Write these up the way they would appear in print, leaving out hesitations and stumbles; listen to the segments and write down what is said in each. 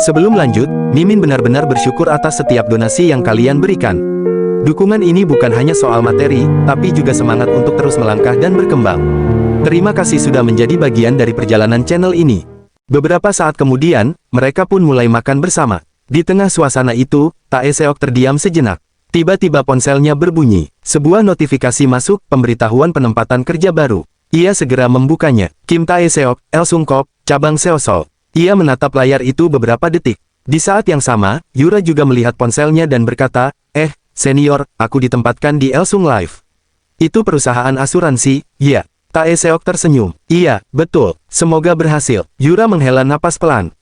Sebelum lanjut, Mimin benar-benar bersyukur atas setiap donasi yang kalian berikan. Dukungan ini bukan hanya soal materi, tapi juga semangat untuk terus melangkah dan berkembang. Terima kasih sudah menjadi bagian dari perjalanan channel ini. Beberapa saat kemudian, mereka pun mulai makan bersama. Di tengah suasana itu, Tae-seok terdiam sejenak. Tiba-tiba ponselnya berbunyi. Sebuah notifikasi masuk, pemberitahuan penempatan kerja baru. Ia segera membukanya. Kim Tae-seok, Elsungkop, cabang Seosol. Ia menatap layar itu beberapa detik. Di saat yang sama, Yura juga melihat ponselnya dan berkata, senior, aku ditempatkan di Elsung Life. Itu perusahaan asuransi, ya. Tae-seok tersenyum. Iya, betul. Semoga berhasil. Yura menghela napas pelan.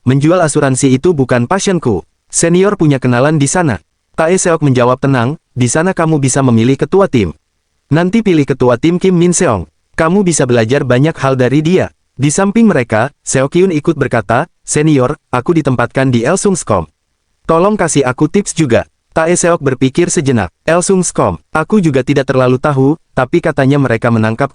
Menjual asuransi itu bukan passionku. Senior punya kenalan di sana. Tae-seok menjawab tenang, di sana kamu bisa memilih ketua tim. Nanti pilih ketua tim Kim Min Seong. Kamu bisa belajar banyak hal dari dia. Di samping mereka, Seokyun ikut berkata, senior, aku ditempatkan di Elsungskom. Tolong kasih aku tips juga. Tae-seok berpikir sejenak. Elsungskom, aku juga tidak terlalu tahu, tapi katanya mereka menangkap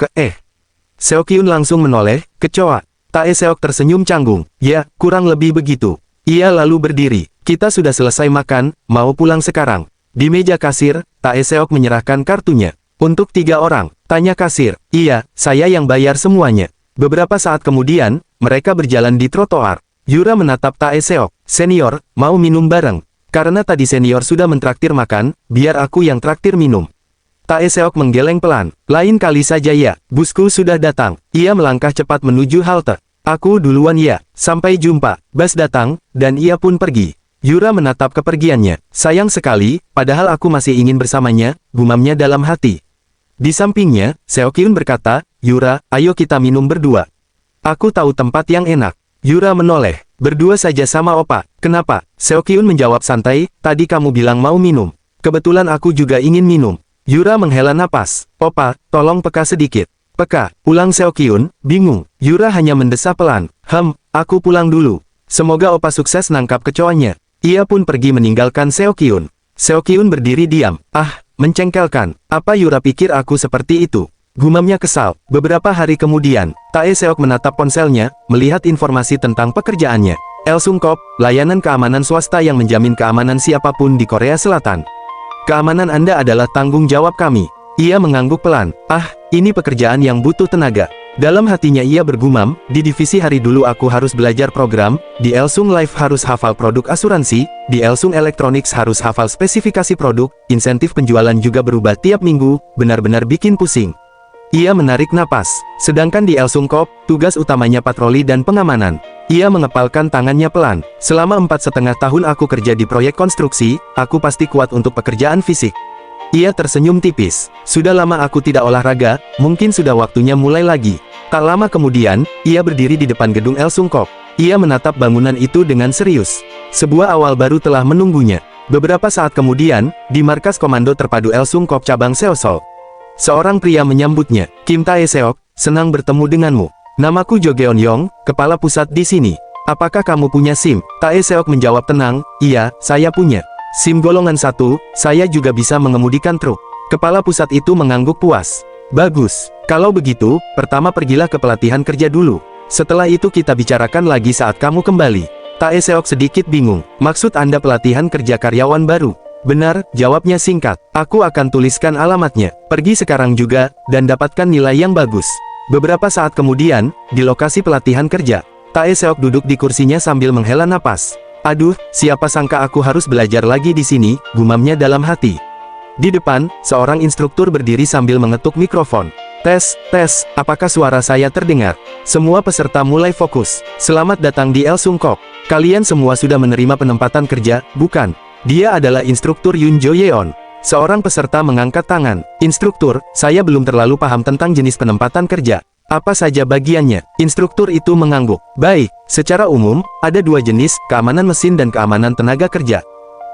Seokyun langsung menoleh, kecoa. Tae-seok tersenyum canggung. Ya, kurang lebih begitu. Ia lalu berdiri. Kita sudah selesai makan, mau pulang sekarang. Di meja kasir, Tae-seok menyerahkan kartunya. Untuk 3 orang, tanya kasir. Iya, saya yang bayar semuanya. Beberapa saat kemudian, mereka berjalan di trotoar. Yura menatap Tae-seok. Senior, mau minum bareng? Karena tadi senior sudah mentraktir makan, biar aku yang traktir minum. Tae-seok menggeleng pelan. Lain kali saja ya, busku sudah datang. Ia melangkah cepat menuju halte. Aku duluan ya, sampai jumpa. Bus datang, dan ia pun pergi. Yura menatap kepergiannya. Sayang sekali, padahal aku masih ingin bersamanya, gumamnya dalam hati. Di sampingnya, Seokyun berkata, Yura, ayo kita minum berdua. Aku tahu tempat yang enak. Yura menoleh. Berdua saja sama opa. Kenapa? Seokyun menjawab santai, tadi kamu bilang mau minum. Kebetulan aku juga ingin minum. Yura menghela napas. Opa, tolong peka sedikit. Peka, ulang Seokyun, bingung. Yura hanya mendesah pelan. Aku pulang dulu. Semoga opa sukses nangkap kecoanya. Ia pun pergi meninggalkan Seokyun. Seokyun berdiri diam. Mencengkelkan. Apa Yura pikir aku seperti itu? Gumamnya kesal. Beberapa hari kemudian, Tae-seok menatap ponselnya, melihat informasi tentang pekerjaannya. Elsungkop, layanan keamanan swasta yang menjamin keamanan siapapun di Korea Selatan. Keamanan Anda adalah tanggung jawab kami. Ia mengangguk pelan. Ini pekerjaan yang butuh tenaga. Dalam hatinya ia bergumam, di divisi hari dulu aku harus belajar program, di Elsung Life harus hafal produk asuransi, di Elsung Electronics harus hafal spesifikasi produk, insentif penjualan juga berubah tiap minggu, benar-benar bikin pusing. Ia menarik napas. Sedangkan di Elsungkop, tugas utamanya patroli dan pengamanan. Ia mengepalkan tangannya pelan. Selama 4,5 tahun aku kerja di proyek konstruksi, aku pasti kuat untuk pekerjaan fisik. Ia tersenyum tipis. Sudah lama aku tidak olahraga, mungkin sudah waktunya mulai lagi. Tak lama kemudian, ia berdiri di depan gedung Elsungkop. Ia menatap bangunan itu dengan serius. Sebuah awal baru telah menunggunya. Beberapa saat kemudian, di markas komando terpadu Elsungkop cabang Seosol. Seorang pria menyambutnya. Kim Tae-seok, senang bertemu denganmu. Namaku Jo Geon-yong, kepala pusat di sini. Apakah kamu punya SIM? Tae-seok menjawab tenang, iya, saya punya. SIM golongan 1, saya juga bisa mengemudikan truk. Kepala pusat itu mengangguk puas. Bagus. Kalau begitu, pertama pergilah ke pelatihan kerja dulu. Setelah itu kita bicarakan lagi saat kamu kembali. Tae-seok sedikit bingung. Maksud Anda pelatihan kerja karyawan baru? Benar, jawabnya singkat. Aku akan tuliskan alamatnya. Pergi sekarang juga, dan dapatkan nilai yang bagus. Beberapa saat kemudian, di lokasi pelatihan kerja, Tae-seok duduk di kursinya sambil menghela napas. Aduh, siapa sangka aku harus belajar lagi di sini, gumamnya dalam hati. Di depan, seorang instruktur berdiri sambil mengetuk mikrofon. Tes, apakah suara saya terdengar? Semua peserta mulai fokus. Selamat datang di Elsungkop. Kalian semua sudah menerima penempatan kerja, bukan? Dia adalah instruktur Yoon Jo Yeon. Seorang peserta mengangkat tangan. Instruktur, saya belum terlalu paham tentang jenis penempatan kerja. Apa saja bagiannya? Instruktur itu mengangguk. Baik, secara umum, ada 2 jenis, keamanan mesin dan keamanan tenaga kerja.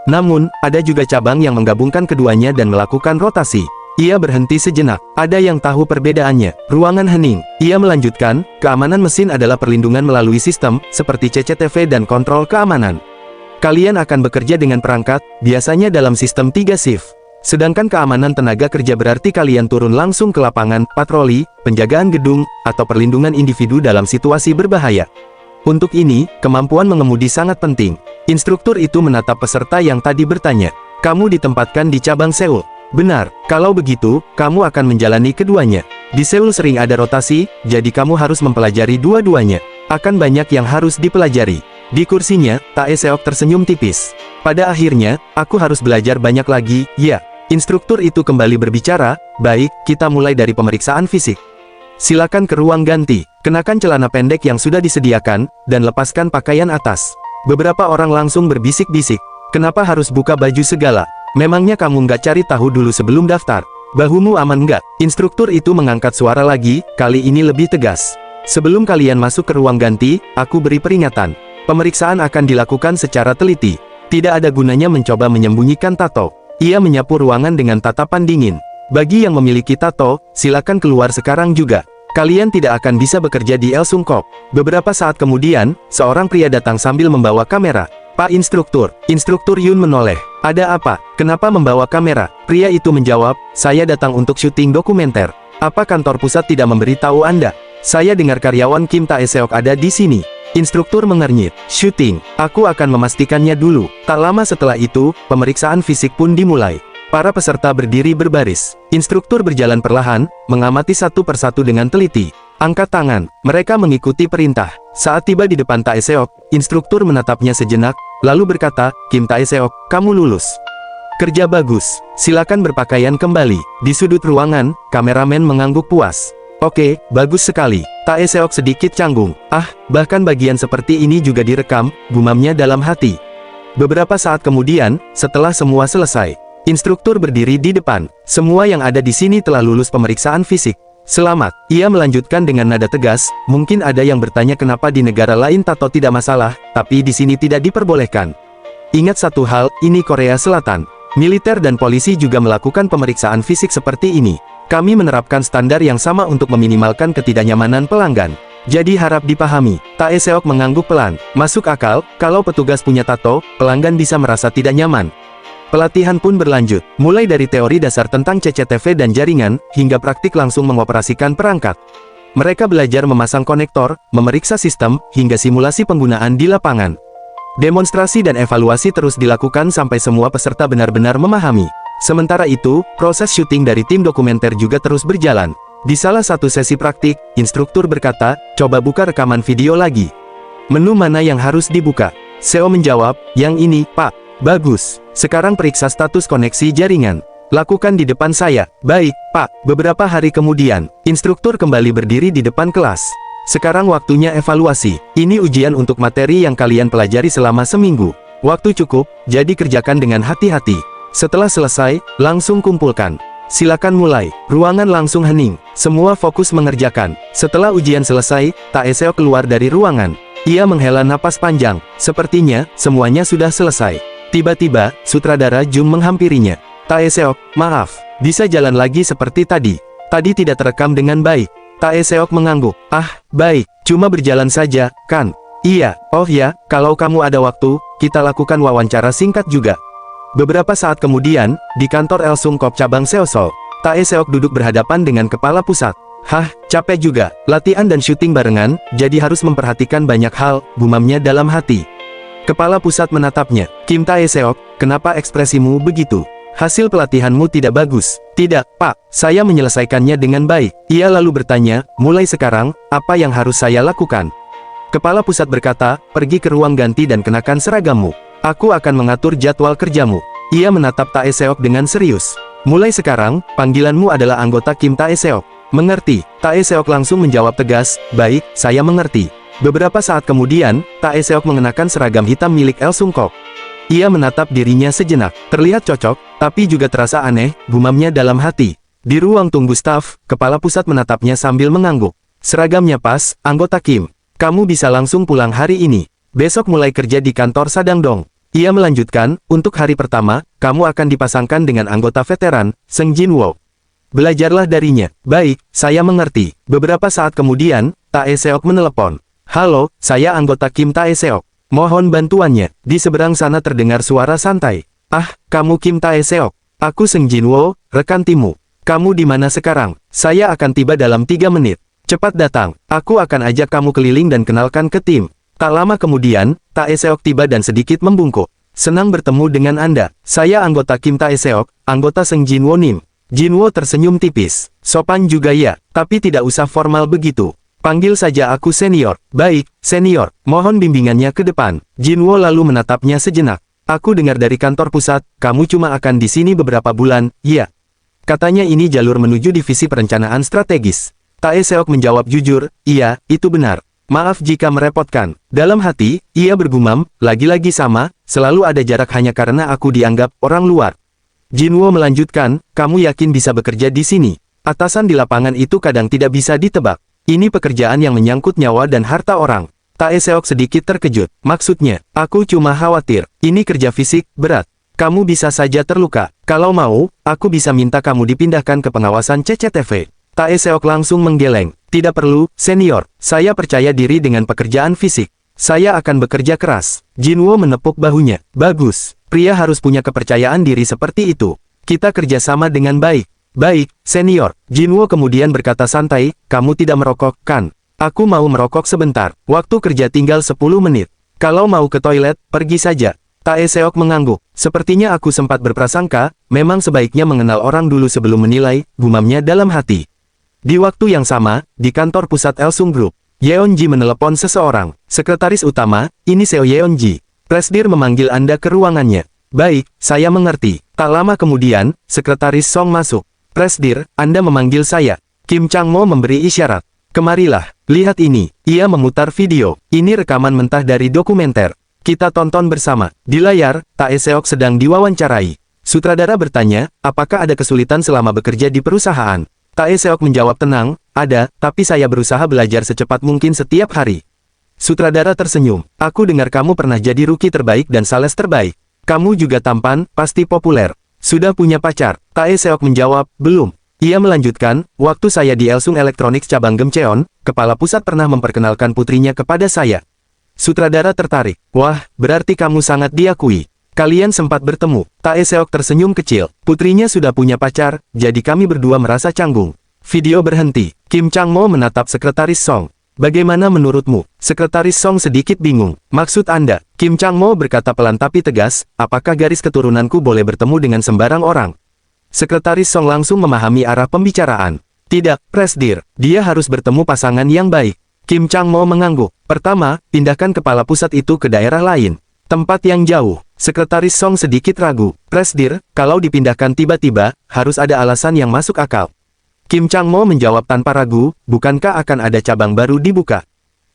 Namun, ada juga cabang yang menggabungkan keduanya dan melakukan rotasi. Ia berhenti sejenak. Ada yang tahu perbedaannya. Ruangan hening. Ia melanjutkan, keamanan mesin adalah perlindungan melalui sistem, seperti CCTV dan kontrol keamanan. Kalian akan bekerja dengan perangkat, biasanya dalam sistem 3 shift. Sedangkan keamanan tenaga kerja berarti kalian turun langsung ke lapangan, patroli, penjagaan gedung, atau perlindungan individu dalam situasi berbahaya. Untuk ini, kemampuan mengemudi sangat penting. Instruktur itu menatap peserta yang tadi bertanya. Kamu ditempatkan di cabang Seoul. Benar, kalau begitu, kamu akan menjalani keduanya. Di Seoul sering ada rotasi, jadi kamu harus mempelajari dua-duanya. Akan banyak yang harus dipelajari. Di kursinya, Tae Seok tersenyum tipis. Pada akhirnya, aku harus belajar banyak lagi, ya. Instruktur itu kembali berbicara, baik, kita mulai dari pemeriksaan fisik. Silakan ke ruang ganti, kenakan celana pendek yang sudah disediakan, dan lepaskan pakaian atas. Beberapa orang langsung berbisik-bisik, kenapa harus buka baju segala? Memangnya kamu nggak cari tahu dulu sebelum daftar? Bahumu aman nggak? Instruktur itu mengangkat suara lagi, kali ini lebih tegas. Sebelum kalian masuk ke ruang ganti, aku beri peringatan. Pemeriksaan akan dilakukan secara teliti. Tidak ada gunanya mencoba menyembunyikan tato. Ia menyapu ruangan dengan tatapan dingin. Bagi yang memiliki tato, silakan keluar sekarang juga. Kalian tidak akan bisa bekerja di El Sungkok. Beberapa saat kemudian, seorang pria datang sambil membawa kamera. Pak Instruktur, Instruktur Yun menoleh. Ada apa? Kenapa membawa kamera? Pria itu menjawab, saya datang untuk syuting dokumenter. Apa kantor pusat tidak memberitahu Anda? Saya dengar karyawan Kim Tae Seok ada di sini. Instruktur mengernyit. Syuting, aku akan memastikannya dulu. Tak lama setelah itu, pemeriksaan fisik pun dimulai. Para peserta berdiri berbaris. Instruktur berjalan perlahan, mengamati satu persatu dengan teliti. Angkat tangan, mereka mengikuti perintah. Saat tiba di depan Tae Seok, instruktur menatapnya sejenak, lalu berkata, Kim Tae Seok, kamu lulus. Kerja bagus, silakan berpakaian kembali. Di sudut ruangan, kameramen mengangguk puas. Oke, bagus sekali. Tae Seok sedikit canggung. Bahkan bagian seperti ini juga direkam, gumamnya dalam hati. Beberapa saat kemudian, setelah semua selesai, instruktur berdiri di depan. Semua yang ada di sini telah lulus pemeriksaan fisik. Selamat, ia melanjutkan dengan nada tegas, mungkin ada yang bertanya kenapa di negara lain tato tidak masalah, tapi di sini tidak diperbolehkan. Ingat satu hal, ini Korea Selatan. Militer dan polisi juga melakukan pemeriksaan fisik seperti ini. Kami menerapkan standar yang sama untuk meminimalkan ketidaknyamanan pelanggan. Jadi harap dipahami. Tae Seok mengangguk pelan. Masuk akal, kalau petugas punya tato, pelanggan bisa merasa tidak nyaman. Pelatihan pun berlanjut, mulai dari teori dasar tentang CCTV dan jaringan, hingga praktik langsung mengoperasikan perangkat. Mereka belajar memasang konektor, memeriksa sistem, hingga simulasi penggunaan di lapangan. Demonstrasi dan evaluasi terus dilakukan sampai semua peserta benar-benar memahami. Sementara itu, proses syuting dari tim dokumenter juga terus berjalan. Di salah satu sesi praktik, instruktur berkata, coba buka rekaman video lagi. Menu mana yang harus dibuka? Seo menjawab, yang ini, Pak. Bagus. Sekarang periksa status koneksi jaringan. Lakukan di depan saya. Baik, Pak. Beberapa hari kemudian, instruktur kembali berdiri di depan kelas. Sekarang waktunya evaluasi. Ini ujian untuk materi yang kalian pelajari selama seminggu. Waktu cukup, jadi kerjakan dengan hati-hati. Setelah selesai, langsung kumpulkan. Silakan mulai. Ruangan langsung hening. Semua fokus mengerjakan. Setelah ujian selesai, Tae Seo keluar dari ruangan. Ia menghela napas panjang. Sepertinya, semuanya sudah selesai. Tiba-tiba, sutradara Jung menghampirinya. Tae Seok, maaf, bisa jalan lagi seperti tadi. Tadi tidak terekam dengan baik. Tae Seok mengangguk. Baik, cuma berjalan saja, kan? Iya, oh ya, kalau kamu ada waktu, kita lakukan wawancara singkat juga. Beberapa saat kemudian, di kantor El Sungkok cabang Seoul, Tae Seok duduk berhadapan dengan kepala pusat. Capek juga, latihan dan syuting barengan, jadi harus memperhatikan banyak hal, gumamnya dalam hati. Kepala pusat menatapnya. Kim Tae Seok, kenapa ekspresimu begitu? Hasil pelatihanmu tidak bagus. Tidak, Pak, saya menyelesaikannya dengan baik. Ia lalu bertanya, mulai sekarang, apa yang harus saya lakukan? Kepala pusat berkata, pergi ke ruang ganti dan kenakan seragammu. Aku akan mengatur jadwal kerjamu. Ia menatap Tae Seok dengan serius. Mulai sekarang, panggilanmu adalah anggota Kim Tae Seok. Mengerti? Tae Seok langsung menjawab tegas, baik, saya mengerti. Beberapa saat kemudian, Tae Seok mengenakan seragam hitam milik El Sungkok. Ia menatap dirinya sejenak. Terlihat cocok, tapi juga terasa aneh, gumamnya dalam hati. Di ruang tunggu staf, kepala pusat menatapnya sambil mengangguk. Seragamnya pas, anggota Kim. Kamu bisa langsung pulang hari ini. Besok mulai kerja di kantor Sadangdong. Ia melanjutkan, untuk hari pertama, kamu akan dipasangkan dengan anggota veteran, Seng Jinwo. Belajarlah darinya. Baik, saya mengerti. Beberapa saat kemudian, Tae Seok menelepon. Halo, saya anggota Kim Tae Seok. Mohon bantuannya. Di seberang sana terdengar suara santai. Kamu Kim Tae Seok. Aku Seng Jinwo, rekan timmu. Kamu di mana sekarang? Saya akan tiba dalam 3 menit. Cepat datang. Aku akan ajak kamu keliling dan kenalkan ke tim. Tak lama kemudian, Tae Seok tiba dan sedikit membungkuk. Senang bertemu dengan Anda. Saya anggota Kim Tae Seok, anggota Seng Jinwo Nim. Jinwo tersenyum tipis. Sopan juga ya, tapi tidak usah formal begitu. Panggil saja aku senior. Baik, senior. Mohon bimbingannya ke depan. Jinwo lalu menatapnya sejenak. Aku dengar dari kantor pusat, kamu cuma akan di sini beberapa bulan, ya. Katanya ini jalur menuju divisi perencanaan strategis. Tae Seok menjawab jujur, iya, itu benar. Maaf jika merepotkan. Dalam hati, ia bergumam, lagi-lagi sama, selalu ada jarak hanya karena aku dianggap orang luar. Jinwo melanjutkan, kamu yakin bisa bekerja di sini? Atasan di lapangan itu kadang tidak bisa ditebak. Ini pekerjaan yang menyangkut nyawa dan harta orang. Tae Seok sedikit terkejut. Maksudnya, aku cuma khawatir. Ini kerja fisik, berat. Kamu bisa saja terluka. Kalau mau, aku bisa minta kamu dipindahkan ke pengawasan CCTV. Tae Seok langsung menggeleng. Tidak perlu, senior. Saya percaya diri dengan pekerjaan fisik. Saya akan bekerja keras. Jinwo menepuk bahunya. Bagus. Pria harus punya kepercayaan diri seperti itu. Kita kerjasama dengan baik. Baik, senior. Jinwo kemudian berkata santai, kamu tidak merokok, kan? Aku mau merokok sebentar. Waktu kerja tinggal 10 menit. Kalau mau ke toilet, pergi saja. Tae Seok mengangguk. Sepertinya aku sempat berprasangka, memang sebaiknya mengenal orang dulu sebelum menilai, gumamnya dalam hati. Di waktu yang sama, di kantor pusat Elsung Group, Yeonji menelepon seseorang. Sekretaris utama, ini Seo Yeonji. Presdir memanggil Anda ke ruangannya. Baik, saya mengerti. Tak lama kemudian, Sekretaris Song masuk. Presdir, Anda memanggil saya. Kim Chang-mo memberi isyarat. Kemarilah, lihat ini. Ia memutar video. Ini rekaman mentah dari dokumenter. Kita tonton bersama. Di layar, Tae Seok sedang diwawancarai. Sutradara bertanya, apakah ada kesulitan selama bekerja di perusahaan? Tae Seok menjawab tenang, ada, tapi saya berusaha belajar secepat mungkin setiap hari. Sutradara tersenyum. Aku dengar kamu pernah jadi rookie terbaik dan sales terbaik. Kamu juga tampan, pasti populer. Sudah punya pacar? Tae Seok menjawab, belum. Ia melanjutkan, waktu saya di Elsung Electronics cabang Gemcheon, kepala pusat pernah memperkenalkan putrinya kepada saya. Sutradara tertarik. Wah, berarti kamu sangat diakui. Kalian sempat bertemu. Tae Seok tersenyum kecil. Putrinya sudah punya pacar, jadi kami berdua merasa canggung. Video berhenti. Kim Chang-mo menatap Sekretaris Song. Bagaimana menurutmu? Sekretaris Song sedikit bingung. Maksud Anda? Kim Chang-mo berkata pelan tapi tegas, apakah garis keturunanku boleh bertemu dengan sembarang orang? Sekretaris Song langsung memahami arah pembicaraan. Tidak, Presdir. Dia harus bertemu pasangan yang baik. Kim Chang-mo mengangguk. Pertama, pindahkan kepala pusat itu ke daerah lain. Tempat yang jauh. Sekretaris Song sedikit ragu. Presdir, kalau dipindahkan tiba-tiba, harus ada alasan yang masuk akal. Kim Chang-mo menjawab tanpa ragu, bukankah akan ada cabang baru dibuka?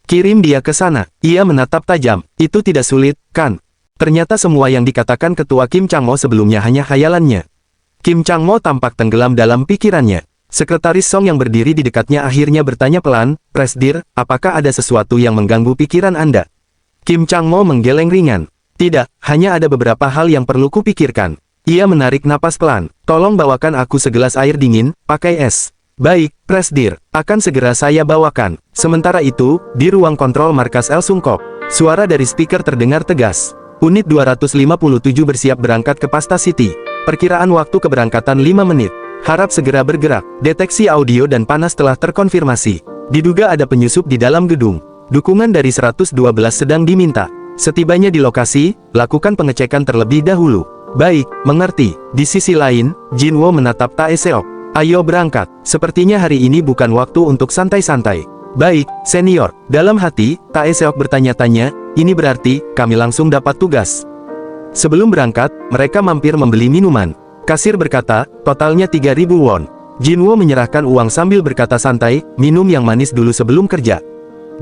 Kirim dia ke sana. Ia menatap tajam. Itu tidak sulit, kan? Ternyata semua yang dikatakan ketua Kim Chang-mo sebelumnya hanya khayalannya. Kim Chang-mo tampak tenggelam dalam pikirannya. Sekretaris Song yang berdiri di dekatnya akhirnya bertanya pelan, Presdir, apakah ada sesuatu yang mengganggu pikiran Anda? Kim Chang-mo menggeleng ringan. Tidak, hanya ada beberapa hal yang perlu kupikirkan. Ia menarik napas pelan. Tolong bawakan aku segelas air dingin, pakai es. Baik, Presdir, akan segera saya bawakan. Sementara itu, di ruang kontrol markas Elsung Corp, suara dari speaker terdengar tegas. Unit 257 bersiap berangkat ke Pasta City. Perkiraan waktu keberangkatan 5 menit. Harap segera bergerak. Deteksi audio dan panas telah terkonfirmasi. Diduga ada penyusup di dalam gedung. Dukungan dari 112 sedang diminta. Setibanya di lokasi, lakukan pengecekan terlebih dahulu. Baik, mengerti. Di sisi lain, Jinwo menatap Tae Seok. Ayo berangkat. Sepertinya hari ini bukan waktu untuk santai-santai. Baik, senior. Dalam hati, Tae Seok bertanya-tanya, ini berarti, kami langsung dapat tugas. Sebelum berangkat, mereka mampir membeli minuman. Kasir berkata, totalnya 3.000 won. Jinwo menyerahkan uang sambil berkata santai, minum yang manis dulu sebelum kerja.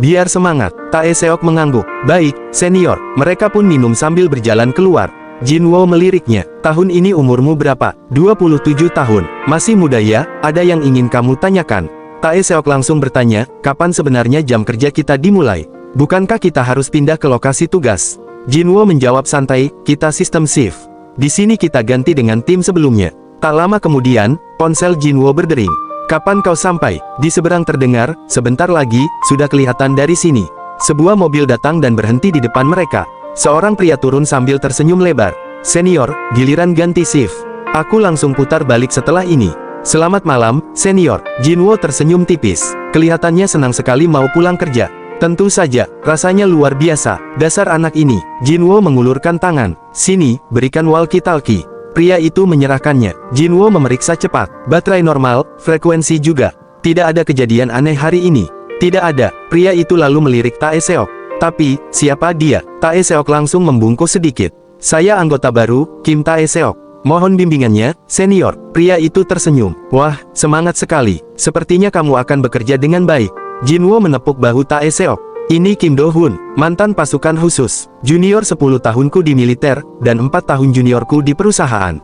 Biar semangat. Tae Seok mengangguk. Baik, senior. Mereka pun minum sambil berjalan keluar. Jinwo meliriknya. Tahun ini umurmu berapa? 27 tahun. Masih muda ya? Ada yang ingin kamu tanyakan? Tae Seok langsung bertanya, kapan sebenarnya jam kerja kita dimulai? Bukankah kita harus pindah ke lokasi tugas? Jinwo menjawab santai, kita sistem shift. Di sini kita ganti dengan tim sebelumnya. Tak lama kemudian, ponsel Jinwo berdering. Kapan kau sampai? Di seberang terdengar, sebentar lagi, sudah kelihatan dari sini. Sebuah mobil datang dan berhenti di depan mereka. Seorang pria turun sambil tersenyum lebar. Senior, giliran ganti shift. Aku langsung putar balik setelah ini. Selamat malam, senior. Jinwo tersenyum tipis. Kelihatannya senang sekali mau pulang kerja. Tentu saja, rasanya luar biasa. Dasar anak ini. Jinwo mengulurkan tangan. Sini, berikan walkie-talkie. Pria itu menyerahkannya. Jinwo memeriksa cepat. Baterai normal, frekuensi juga. Tidak ada kejadian aneh hari ini. Tidak ada. Pria itu lalu melirik Tae Seok. Tapi, siapa dia? Tae Seok langsung membungkuk sedikit. Saya anggota baru, Kim Tae Seok. Mohon bimbingannya, senior. Pria itu tersenyum. Wah, semangat sekali. Sepertinya kamu akan bekerja dengan baik. Jinwo menepuk bahu Tae Seok. Ini Kim Do-hun, mantan pasukan khusus. Junior 10 tahunku di militer, dan 4 tahun juniorku di perusahaan.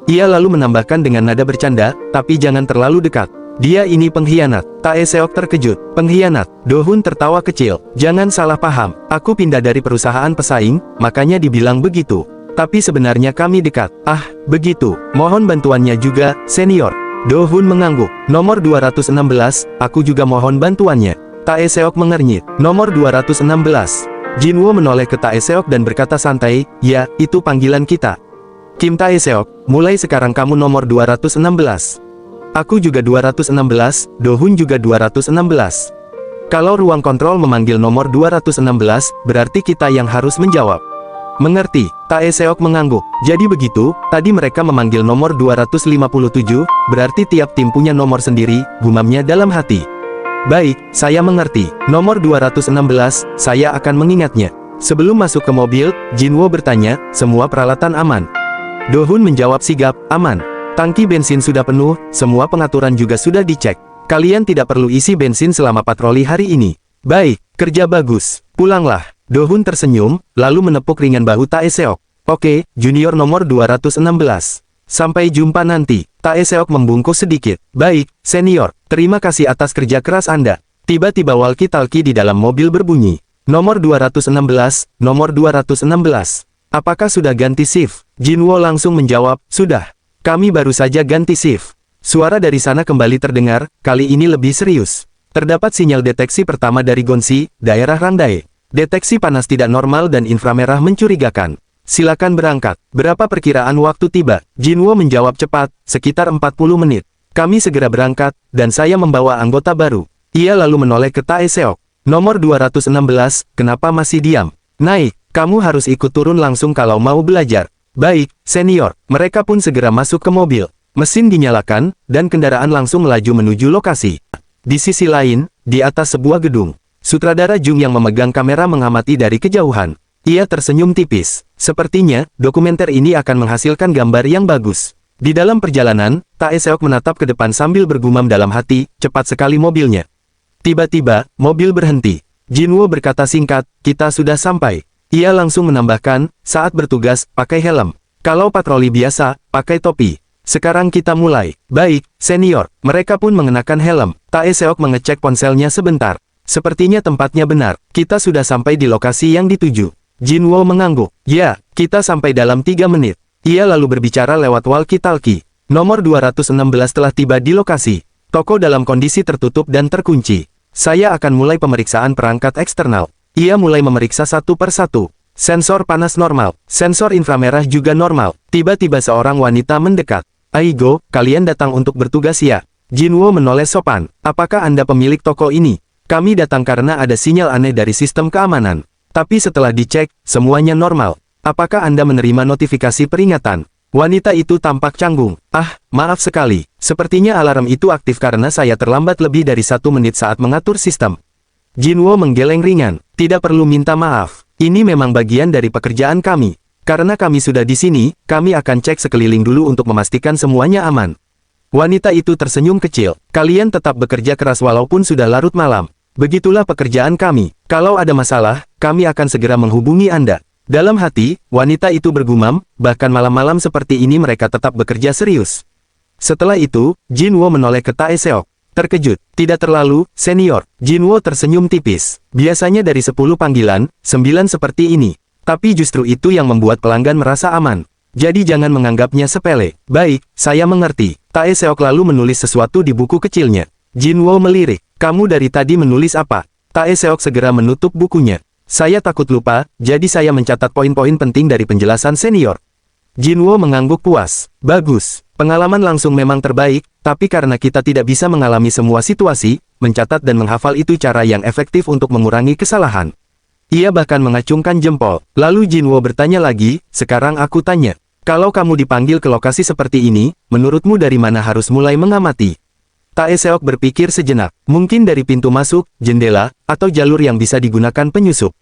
Ia lalu menambahkan dengan nada bercanda, tapi jangan terlalu dekat. Dia ini pengkhianat. Tae Seok terkejut. Pengkhianat. Do-hun tertawa kecil. Jangan salah paham. Aku pindah dari perusahaan pesaing, makanya dibilang begitu. Tapi sebenarnya kami dekat. Ah, begitu. Mohon bantuannya juga, senior. Do-hun mengangguk. Nomor 216, aku juga mohon bantuannya. Tae Seok mengernyit. Nomor 216. Jinwo menoleh ke Tae Seok dan berkata santai, ya, itu panggilan kita. Kim Tae Seok, mulai sekarang kamu nomor 216. Aku juga 216, Do-hun juga 216. Kalau ruang kontrol memanggil nomor 216, berarti kita yang harus menjawab. Mengerti, Tae Seok mengangguk. Jadi begitu, tadi mereka memanggil nomor 257, berarti tiap tim punya nomor sendiri, gumamnya dalam hati. Baik, saya mengerti. Nomor 216, saya akan mengingatnya. Sebelum masuk ke mobil, Jinwo bertanya, semua peralatan aman? Do-hun menjawab sigap, aman. Tangki bensin sudah penuh, semua pengaturan juga sudah dicek. Kalian tidak perlu isi bensin selama patroli hari ini. Baik, kerja bagus. Pulanglah. Do-hun tersenyum, lalu menepuk ringan bahu Tae Seok. Oke, junior nomor 216. Sampai jumpa nanti. Tae Seok membungkuk sedikit. Baik, senior. Terima kasih atas kerja keras Anda. Tiba-tiba walkie-talkie di dalam mobil berbunyi. Nomor 216, nomor 216. Apakah sudah ganti shift? Jinwo langsung menjawab, sudah. Kami baru saja ganti shift. Suara dari sana kembali terdengar, kali ini lebih serius. Terdapat sinyal deteksi pertama dari Gonsi, daerah Rangdae. Deteksi panas tidak normal dan inframerah mencurigakan. Silakan berangkat. Berapa perkiraan waktu tiba? Jinwo menjawab cepat, sekitar 40 menit. Kami segera berangkat, dan saya membawa anggota baru. Ia lalu menoleh ke Tae Seok. Nomor 216, kenapa masih diam? Naik, kamu harus ikut turun langsung kalau mau belajar. Baik, senior. Mereka pun segera masuk ke mobil. Mesin dinyalakan, dan kendaraan langsung melaju menuju lokasi. Di sisi lain, di atas sebuah gedung. Sutradara Jung yang memegang kamera mengamati dari kejauhan. Ia tersenyum tipis. Sepertinya, dokumenter ini akan menghasilkan gambar yang bagus. Di dalam perjalanan, Tae Seok menatap ke depan sambil bergumam dalam hati, cepat sekali mobilnya. Tiba-tiba, mobil berhenti. Jinwo berkata singkat, kita sudah sampai. Ia langsung menambahkan, saat bertugas, pakai helm. Kalau patroli biasa, pakai topi. Sekarang kita mulai. Baik, senior. Mereka pun mengenakan helm. Tae Seok mengecek ponselnya sebentar. Sepertinya tempatnya benar. Kita sudah sampai di lokasi yang dituju. Jinwo mengangguk. Ya, kita sampai dalam 3 menit. Ia lalu berbicara lewat walkie-talkie. Nomor 216 telah tiba di lokasi. Toko dalam kondisi tertutup dan terkunci. Saya akan mulai pemeriksaan perangkat eksternal. Ia mulai memeriksa satu per satu. Sensor panas normal. Sensor inframerah juga normal. Tiba-tiba seorang wanita mendekat. Aigo, kalian datang untuk bertugas ya? Jinwo menoleh sopan. Apakah Anda pemilik toko ini? Kami datang karena ada sinyal aneh dari sistem keamanan. Tapi setelah dicek, semuanya normal. Apakah Anda menerima notifikasi peringatan? Wanita itu tampak canggung. Ah, maaf sekali. Sepertinya alarm itu aktif karena saya terlambat lebih dari 1 menit saat mengatur sistem. Jinwo menggeleng ringan. Tidak perlu minta maaf. Ini memang bagian dari pekerjaan kami. Karena kami sudah di sini, kami akan cek sekeliling dulu untuk memastikan semuanya aman. Wanita itu tersenyum kecil. Kalian tetap bekerja keras walaupun sudah larut malam. Begitulah pekerjaan kami. Kalau ada masalah, kami akan segera menghubungi Anda. Dalam hati, wanita itu bergumam, bahkan malam-malam seperti ini mereka tetap bekerja serius. Setelah itu, Jinwo menoleh ke Tae Seok. Terkejut, tidak terlalu, senior. Jinwo tersenyum tipis. Biasanya dari 10 panggilan, 9 seperti ini. Tapi justru itu yang membuat pelanggan merasa aman. Jadi jangan menganggapnya sepele. Baik, saya mengerti. Tae Seok lalu menulis sesuatu di buku kecilnya. Jinwo melirik. Kamu dari tadi menulis apa? Tae Seok segera menutup bukunya. Saya takut lupa, jadi saya mencatat poin-poin penting dari penjelasan senior. Jinwo mengangguk puas. Bagus. Pengalaman langsung memang terbaik, tapi karena kita tidak bisa mengalami semua situasi, mencatat dan menghafal itu cara yang efektif untuk mengurangi kesalahan. Ia bahkan mengacungkan jempol. Lalu Jinwo bertanya lagi, sekarang aku tanya. Kalau kamu dipanggil ke lokasi seperti ini, menurutmu dari mana harus mulai mengamati? Tae Seok berpikir sejenak, mungkin dari pintu masuk, jendela, atau jalur yang bisa digunakan penyusup.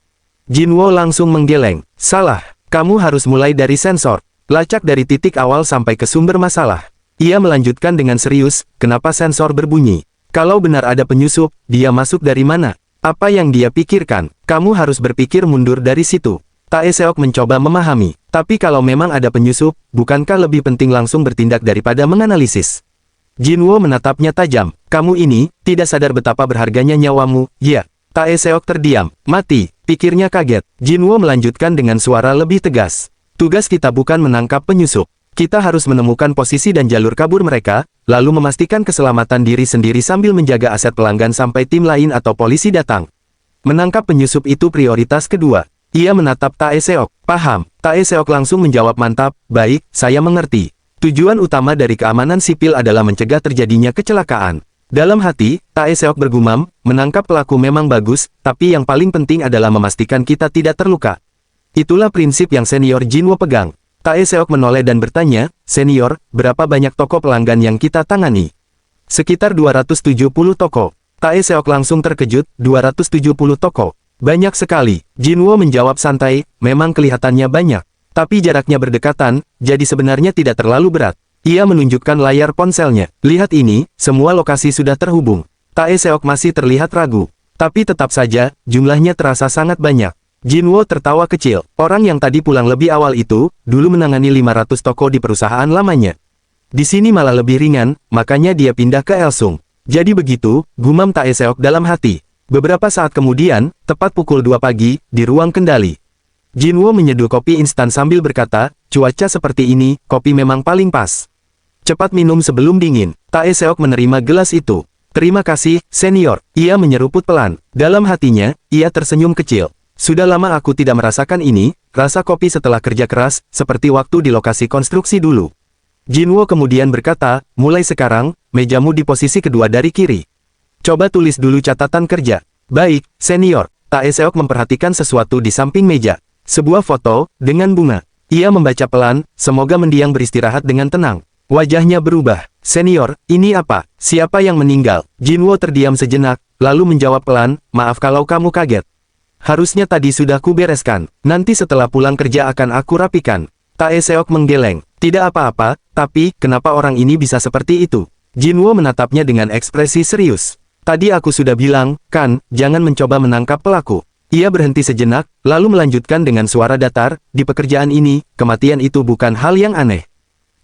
Jinwo langsung menggeleng. Salah, kamu harus mulai dari sensor. Lacak dari titik awal sampai ke sumber masalah. Ia melanjutkan dengan serius, kenapa sensor berbunyi? Kalau benar ada penyusup, dia masuk dari mana? Apa yang dia pikirkan? Kamu harus berpikir mundur dari situ. Tae Seok mencoba memahami. Tapi kalau memang ada penyusup, bukankah lebih penting langsung bertindak daripada menganalisis? Jinwo menatapnya tajam. Kamu ini, tidak sadar betapa berharganya nyawamu, ya. Tae Seok terdiam. Mati, pikirnya kaget. Jinwo melanjutkan dengan suara lebih tegas. Tugas kita bukan menangkap penyusup. Kita harus menemukan posisi dan jalur kabur mereka, lalu memastikan keselamatan diri sendiri sambil menjaga aset pelanggan sampai tim lain atau polisi datang. Menangkap penyusup itu prioritas kedua. Ia menatap Tae Seok. Paham. Tae Seok langsung menjawab mantap, baik, saya mengerti. Tujuan utama dari keamanan sipil adalah mencegah terjadinya kecelakaan. Dalam hati, Tae Seok bergumam, menangkap pelaku memang bagus, tapi yang paling penting adalah memastikan kita tidak terluka. Itulah prinsip yang senior Jinwo pegang. Tae Seok menoleh dan bertanya, senior, berapa banyak toko pelanggan yang kita tangani? Sekitar 270 toko. Tae Seok langsung terkejut, 270 toko. Banyak sekali. Jinwo menjawab santai, memang kelihatannya banyak. Tapi jaraknya berdekatan, jadi sebenarnya tidak terlalu berat. Ia menunjukkan layar ponselnya. Lihat ini, semua lokasi sudah terhubung. Tae Seok masih terlihat ragu. Tapi tetap saja, jumlahnya terasa sangat banyak. Jinwo tertawa kecil. Orang yang tadi pulang lebih awal itu, dulu menangani 500 toko di perusahaan lamanya. Di sini malah lebih ringan, makanya dia pindah ke Elsung. Jadi begitu, gumam Tae Seok dalam hati. Beberapa saat kemudian, tepat pukul 2 pagi, di ruang kendali. Jinwo menyeduh kopi instan sambil berkata, cuaca seperti ini, kopi memang paling pas. Cepat minum sebelum dingin. Tae Seok menerima gelas itu. Terima kasih, senior. Ia menyeruput pelan. Dalam hatinya, ia tersenyum kecil. Sudah lama aku tidak merasakan ini, rasa kopi setelah kerja keras, seperti waktu di lokasi konstruksi dulu. Jinwo kemudian berkata, mulai sekarang, mejamu di posisi kedua dari kiri. Coba tulis dulu catatan kerja. Baik, senior. Tae Seok memperhatikan sesuatu di samping meja. Sebuah foto, dengan bunga. Ia membaca pelan, semoga mendiang beristirahat dengan tenang. Wajahnya berubah. Senior, ini apa? Siapa yang meninggal? Jinwo terdiam sejenak, lalu menjawab pelan, maaf kalau kamu kaget. Harusnya tadi sudah kubereskan. Nanti setelah pulang kerja akan aku rapikan. Tae Seok menggeleng. Tidak apa-apa, tapi, kenapa orang ini bisa seperti itu? Jinwo menatapnya dengan ekspresi serius. Tadi aku sudah bilang, kan, jangan mencoba menangkap pelaku. Ia berhenti sejenak, lalu melanjutkan dengan suara datar, di pekerjaan ini, kematian itu bukan hal yang aneh.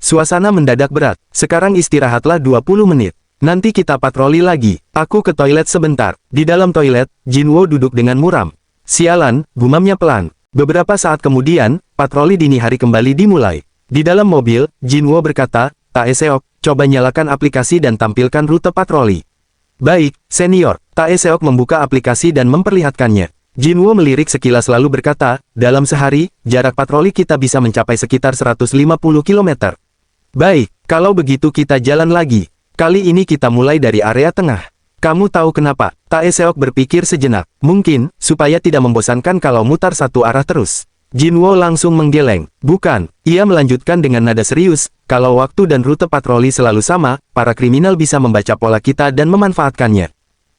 Suasana mendadak berat. Sekarang istirahatlah 20 menit. Nanti kita patroli lagi. Aku ke toilet sebentar. Di dalam toilet, Jinwo duduk dengan muram. Sialan, gumamnya pelan. Beberapa saat kemudian, patroli dini hari kembali dimulai. Di dalam mobil, Jinwo berkata, Tae Seok, coba nyalakan aplikasi dan tampilkan rute patroli. Baik, senior. Tae Seok membuka aplikasi dan memperlihatkannya. Jinwo melirik sekilas lalu berkata, dalam sehari, jarak patroli kita bisa mencapai sekitar 150 km. Baik, kalau begitu kita jalan lagi. Kali ini kita mulai dari area tengah. Kamu tahu kenapa? Tae Seok berpikir sejenak. Mungkin, supaya tidak membosankan kalau mutar satu arah terus. Jinwo langsung menggeleng. Bukan, ia melanjutkan dengan nada serius. Kalau waktu dan rute patroli selalu sama, para kriminal bisa membaca pola kita dan memanfaatkannya.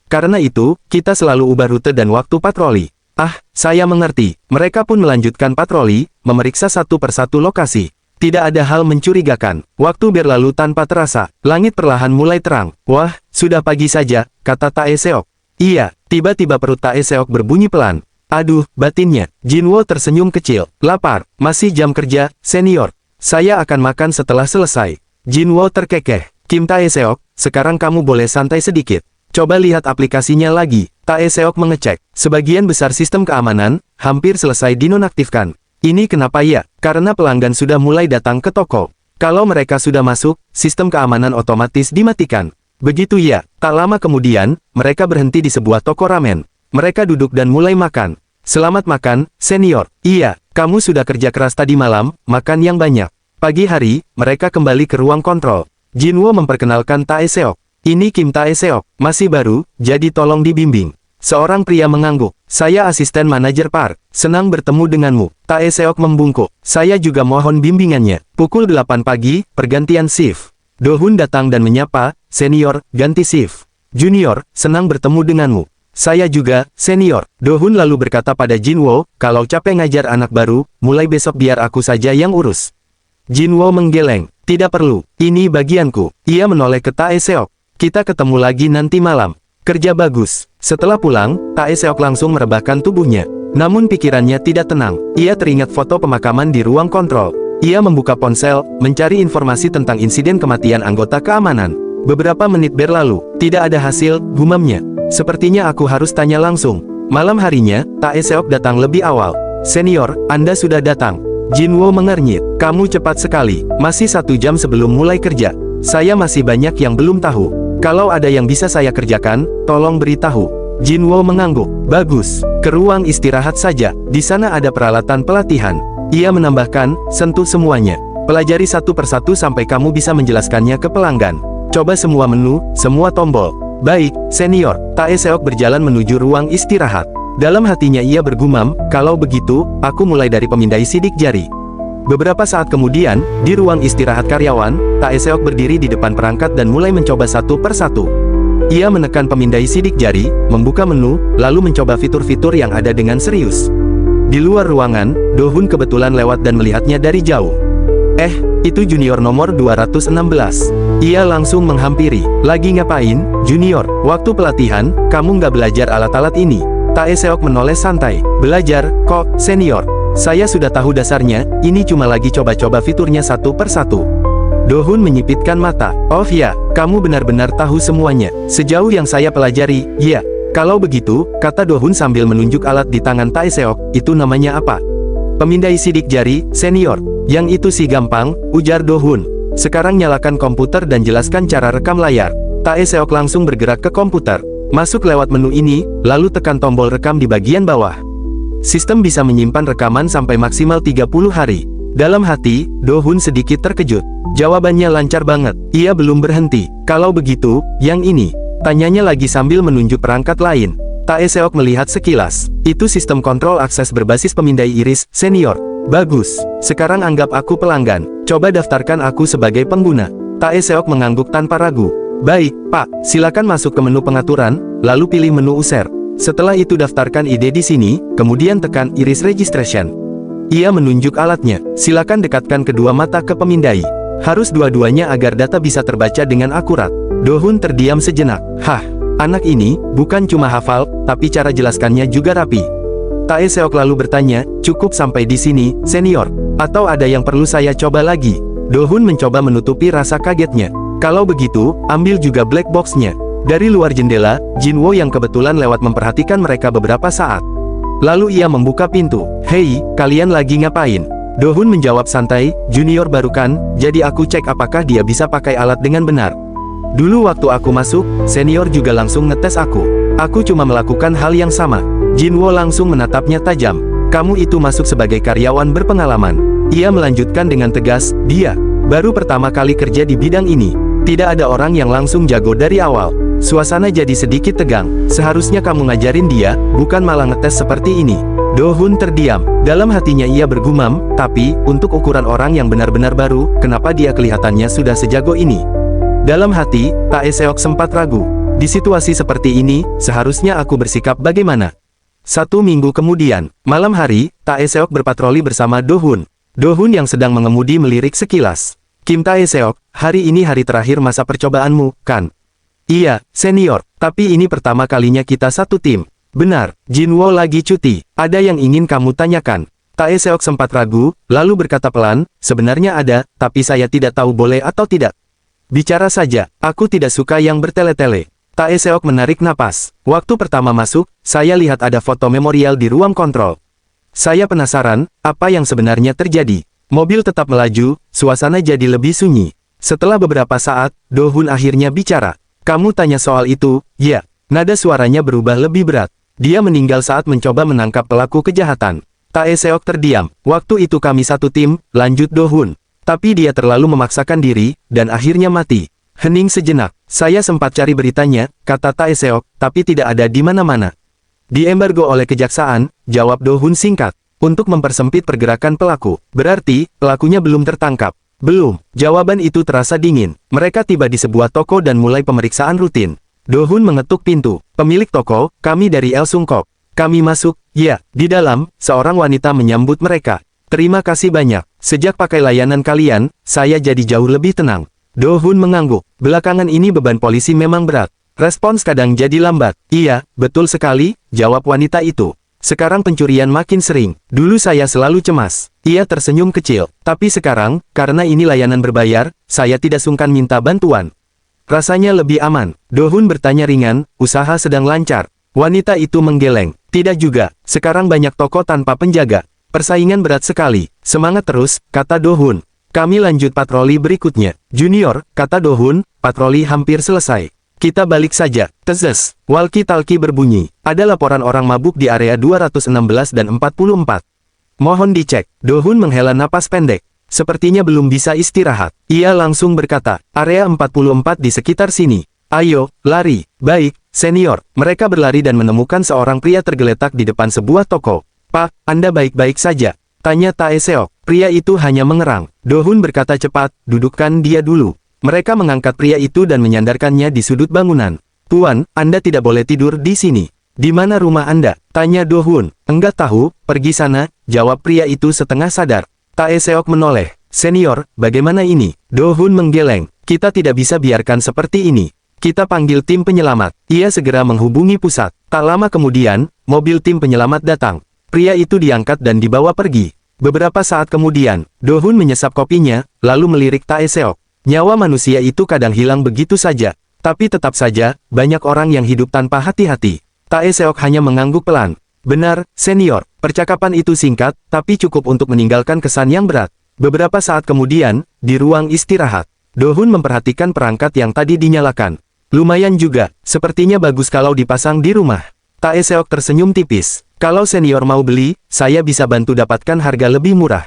Karena itu, kita selalu ubah rute dan waktu patroli. Ah, saya mengerti. Mereka pun melanjutkan patroli, memeriksa satu persatu lokasi. Tidak ada hal mencurigakan. Waktu berlalu tanpa terasa. Langit perlahan mulai terang. Wah, sudah pagi saja, kata Tae Seok. Iya, tiba-tiba perut Tae Seok berbunyi pelan. Aduh, batinnya. Jinwo tersenyum kecil. Lapar. Masih jam kerja, senior. Saya akan makan setelah selesai. Jinwo terkekeh. Kim Tae Seok, sekarang kamu boleh santai sedikit. Coba lihat aplikasinya lagi. Tae Seok mengecek. Sebagian besar sistem keamanan, hampir selesai dinonaktifkan. Ini kenapa ya? Karena pelanggan sudah mulai datang ke toko. Kalau mereka sudah masuk, sistem keamanan otomatis dimatikan. Begitu ya. Tak lama kemudian, mereka berhenti di sebuah toko ramen. Mereka duduk dan mulai makan. Selamat makan, senior. Iya, kamu sudah kerja keras tadi malam, makan yang banyak. Pagi hari, mereka kembali ke ruang kontrol. Jinwo memperkenalkan Tae Seok. Ini Kim Tae Seok, masih baru, jadi tolong dibimbing. Seorang pria mengangguk. Saya asisten manajer Park, senang bertemu denganmu. Tae Seok membungkuk. Saya juga mohon bimbingannya. Pukul 8 pagi, pergantian shift. Do-hun datang dan menyapa, senior, ganti shift. Junior, senang bertemu denganmu. Saya juga, senior. Do-hun lalu berkata pada Jin-woo, kalau capek ngajar anak baru, mulai besok biar aku saja yang urus. Jin-woo menggeleng. Tidak perlu, ini bagianku. Ia menoleh ke Tae Seok. Kita ketemu lagi nanti malam. Kerja bagus. Setelah pulang, Tae Seok langsung merebahkan tubuhnya. Namun pikirannya tidak tenang. Ia teringat foto pemakaman di ruang kontrol. Ia membuka ponsel, mencari informasi tentang insiden kematian anggota keamanan. Beberapa menit berlalu, tidak ada hasil, gumamnya. Sepertinya aku harus tanya langsung. Malam harinya, Tae Seok datang lebih awal. Senior, Anda sudah datang. Jin-woo mengernyit. Kamu cepat sekali. Masih 1 jam sebelum mulai kerja. Saya masih banyak yang belum tahu. Kalau ada yang bisa saya kerjakan, tolong beritahu. Jin-woo mengangguk. Bagus. Ke ruang istirahat saja. Di sana ada peralatan pelatihan. Ia menambahkan, sentuh semuanya. Pelajari satu persatu sampai kamu bisa menjelaskannya ke pelanggan. Coba semua menu, semua tombol. Baik, senior. Tae Seok berjalan menuju ruang istirahat. Dalam hatinya ia bergumam, kalau begitu, aku mulai dari pemindai sidik jari. Beberapa saat kemudian, di ruang istirahat karyawan, Tae Seok berdiri di depan perangkat dan mulai mencoba satu persatu. Ia menekan pemindai sidik jari, membuka menu, lalu mencoba fitur-fitur yang ada dengan serius. Di luar ruangan, Do-hun kebetulan lewat dan melihatnya dari jauh. Itu junior nomor 216. Ia langsung menghampiri. Lagi ngapain, junior? Waktu pelatihan, kamu nggak belajar alat-alat ini? Tae Seok menoleh santai. Belajar, kok, senior. Saya sudah tahu dasarnya, ini cuma lagi coba-coba fiturnya satu persatu. Do-hun menyipitkan mata. Oh ya, kamu benar-benar tahu semuanya. Sejauh yang saya pelajari, ya. Kalau begitu, kata Do-hun sambil menunjuk alat di tangan Tae Seok, itu namanya apa? Pemindai sidik jari, senior. Yang itu sih gampang, ujar Do-hun. Sekarang nyalakan komputer dan jelaskan cara rekam layar. Tae Seok langsung bergerak ke komputer. Masuk lewat menu ini, lalu tekan tombol rekam di bagian bawah. Sistem bisa menyimpan rekaman sampai maksimal 30 hari. Dalam hati, Do-hun sedikit terkejut. Jawabannya lancar banget. Ia belum berhenti. Kalau begitu, yang ini? Tanyanya lagi sambil menunjuk perangkat lain. Tae Seok melihat sekilas. Itu sistem kontrol akses berbasis pemindai iris, senior. Bagus. Sekarang anggap aku pelanggan. Coba daftarkan aku sebagai pengguna. Tae Seok mengangguk tanpa ragu. Baik, Pak. Silakan masuk ke menu pengaturan, lalu pilih menu user. Setelah itu daftarkan ID di sini, kemudian tekan iris registration. Ia menunjuk alatnya. Silakan dekatkan kedua mata ke pemindai. Harus dua-duanya agar data bisa terbaca dengan akurat. Do-hun terdiam sejenak. Hah, anak ini bukan cuma hafal, tapi cara jelaskannya juga rapi. Tae Seok lalu bertanya, cukup sampai di sini, senior? Atau ada yang perlu saya coba lagi? Do-hun mencoba menutupi rasa kagetnya. Kalau begitu, ambil juga black box-nya. Dari luar jendela, Jin-woo yang kebetulan lewat memperhatikan mereka beberapa saat. Lalu ia membuka pintu. Hei, kalian lagi ngapain? Do-hun menjawab santai, junior baru kan, jadi aku cek apakah dia bisa pakai alat dengan benar. Dulu waktu aku masuk, senior juga langsung ngetes aku. Aku cuma melakukan hal yang sama. Jin-woo langsung menatapnya tajam. Kamu itu masuk sebagai karyawan berpengalaman. Ia melanjutkan dengan tegas, dia baru pertama kali kerja di bidang ini. Tidak ada orang yang langsung jago dari awal. Suasana jadi sedikit tegang. Seharusnya kamu ngajarin dia, bukan malah ngetes seperti ini. Do-hun terdiam. Dalam hatinya ia bergumam, tapi, untuk ukuran orang yang benar-benar baru, kenapa dia kelihatannya sudah sejago ini? Dalam hati, Tae Seok sempat ragu. Di situasi seperti ini, seharusnya aku bersikap bagaimana? 1 minggu kemudian, malam hari, Tae Seok berpatroli bersama Do-hun. Do-hun yang sedang mengemudi melirik sekilas. Kim Tae Seok, hari ini hari terakhir masa percobaanmu, kan? Iya, senior, tapi ini pertama kalinya kita satu tim. Benar, Jin-woo lagi cuti. Ada yang ingin kamu tanyakan? Tae Seok sempat ragu, lalu berkata pelan, sebenarnya ada, tapi saya tidak tahu boleh atau tidak. Bicara saja, aku tidak suka yang bertele-tele. Tae Seok menarik napas. Waktu pertama masuk, saya lihat ada foto memorial di ruang kontrol. Saya penasaran, apa yang sebenarnya terjadi. Mobil tetap melaju, suasana jadi lebih sunyi. Setelah beberapa saat, Do-hun akhirnya bicara. Kamu tanya soal itu, ya. Nada suaranya berubah lebih berat. Dia meninggal saat mencoba menangkap pelaku kejahatan. Tae Seok terdiam. Waktu itu kami satu tim, lanjut Do-hun. Tapi dia terlalu memaksakan diri, dan akhirnya mati. Hening sejenak. Saya sempat cari beritanya, kata Tae Seok, tapi tidak ada di mana-mana. Diembargo oleh kejaksaan, jawab Do Hun singkat. Untuk mempersempit pergerakan pelaku. Berarti, pelakunya belum tertangkap. Belum. Jawaban itu terasa dingin. Mereka tiba di sebuah toko dan mulai pemeriksaan rutin. Do Hun mengetuk pintu. Pemilik toko, kami dari El Sungkok. Kami masuk. Ya, di dalam, seorang wanita menyambut mereka. Terima kasih banyak. Sejak pakai layanan kalian, saya jadi jauh lebih tenang. Do Hun mengangguk. Belakangan ini beban polisi memang berat. Respons kadang jadi lambat. Iya, betul sekali, jawab wanita itu. Sekarang pencurian makin sering. Dulu saya selalu cemas. Ia tersenyum kecil. Tapi sekarang, karena ini layanan berbayar, saya tidak sungkan minta bantuan. Rasanya lebih aman. Do Hun bertanya ringan, usaha sedang lancar. Wanita itu menggeleng. Tidak juga, sekarang banyak toko tanpa penjaga. Persaingan berat sekali. Semangat terus, kata Do Hun. Kami lanjut patroli berikutnya. Junior, kata Do Hun, patroli hampir selesai. Kita balik saja. Tezes. Walkie-talkie berbunyi. Ada laporan orang mabuk di area 216 dan 44. Mohon dicek. Do Hun menghela napas pendek. Sepertinya belum bisa istirahat. Ia langsung berkata, area 44 di sekitar sini. Ayo, lari. Baik, senior. Mereka berlari dan menemukan seorang pria tergeletak di depan sebuah toko. Pak, Anda baik-baik saja? Tanya Tae Seok. Pria itu hanya mengerang. Do Hun berkata cepat, dudukkan dia dulu. Mereka mengangkat pria itu dan menyandarkannya di sudut bangunan. Tuan, Anda tidak boleh tidur di sini. Di mana rumah Anda? Tanya Do Hun. Enggak tahu, pergi sana, jawab pria itu setengah sadar. Tae Seok menoleh. Senior, bagaimana ini? Do Hun menggeleng. Kita tidak bisa biarkan seperti ini. Kita panggil tim penyelamat. Ia segera menghubungi pusat. Tak lama kemudian, mobil tim penyelamat datang. Pria itu diangkat dan dibawa pergi. Beberapa saat kemudian, Do Hun menyesap kopinya, lalu melirik Tae Seok. Nyawa manusia itu kadang hilang begitu saja. Tapi tetap saja, banyak orang yang hidup tanpa hati-hati. Tae Seok hanya mengangguk pelan. Benar, senior. Percakapan itu singkat, tapi cukup untuk meninggalkan kesan yang berat. Beberapa saat kemudian, di ruang istirahat, Do Hun memperhatikan perangkat yang tadi dinyalakan. Lumayan juga, sepertinya bagus kalau dipasang di rumah. Tae Seok tersenyum tipis. Kalau senior mau beli, saya bisa bantu dapatkan harga lebih murah.